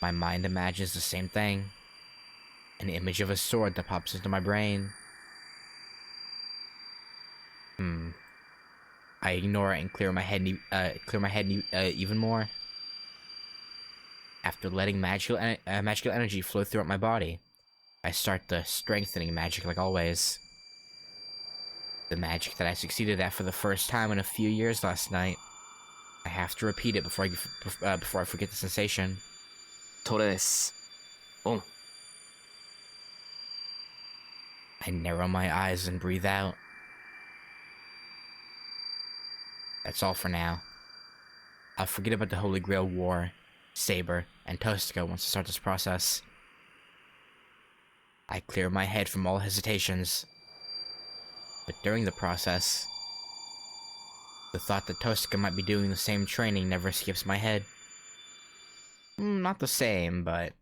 My mind imagines the same thing. An image of a sword that pops into my brain. I ignore it and clear my head even more. After letting magical energy flow throughout my body, I start the strengthening magic like always. The magic that I succeeded at for the first time in a few years last night. I have to repeat it before I forget the sensation. トレース。オン。I narrow my eyes and breathe out. That's all for now. I'll forget about the Holy Grail War, Saber, and Tosca once I start this process. I clear my head from all hesitations. But during the process, the thought that Tosca might be doing the same training never escapes my head. Not the same, but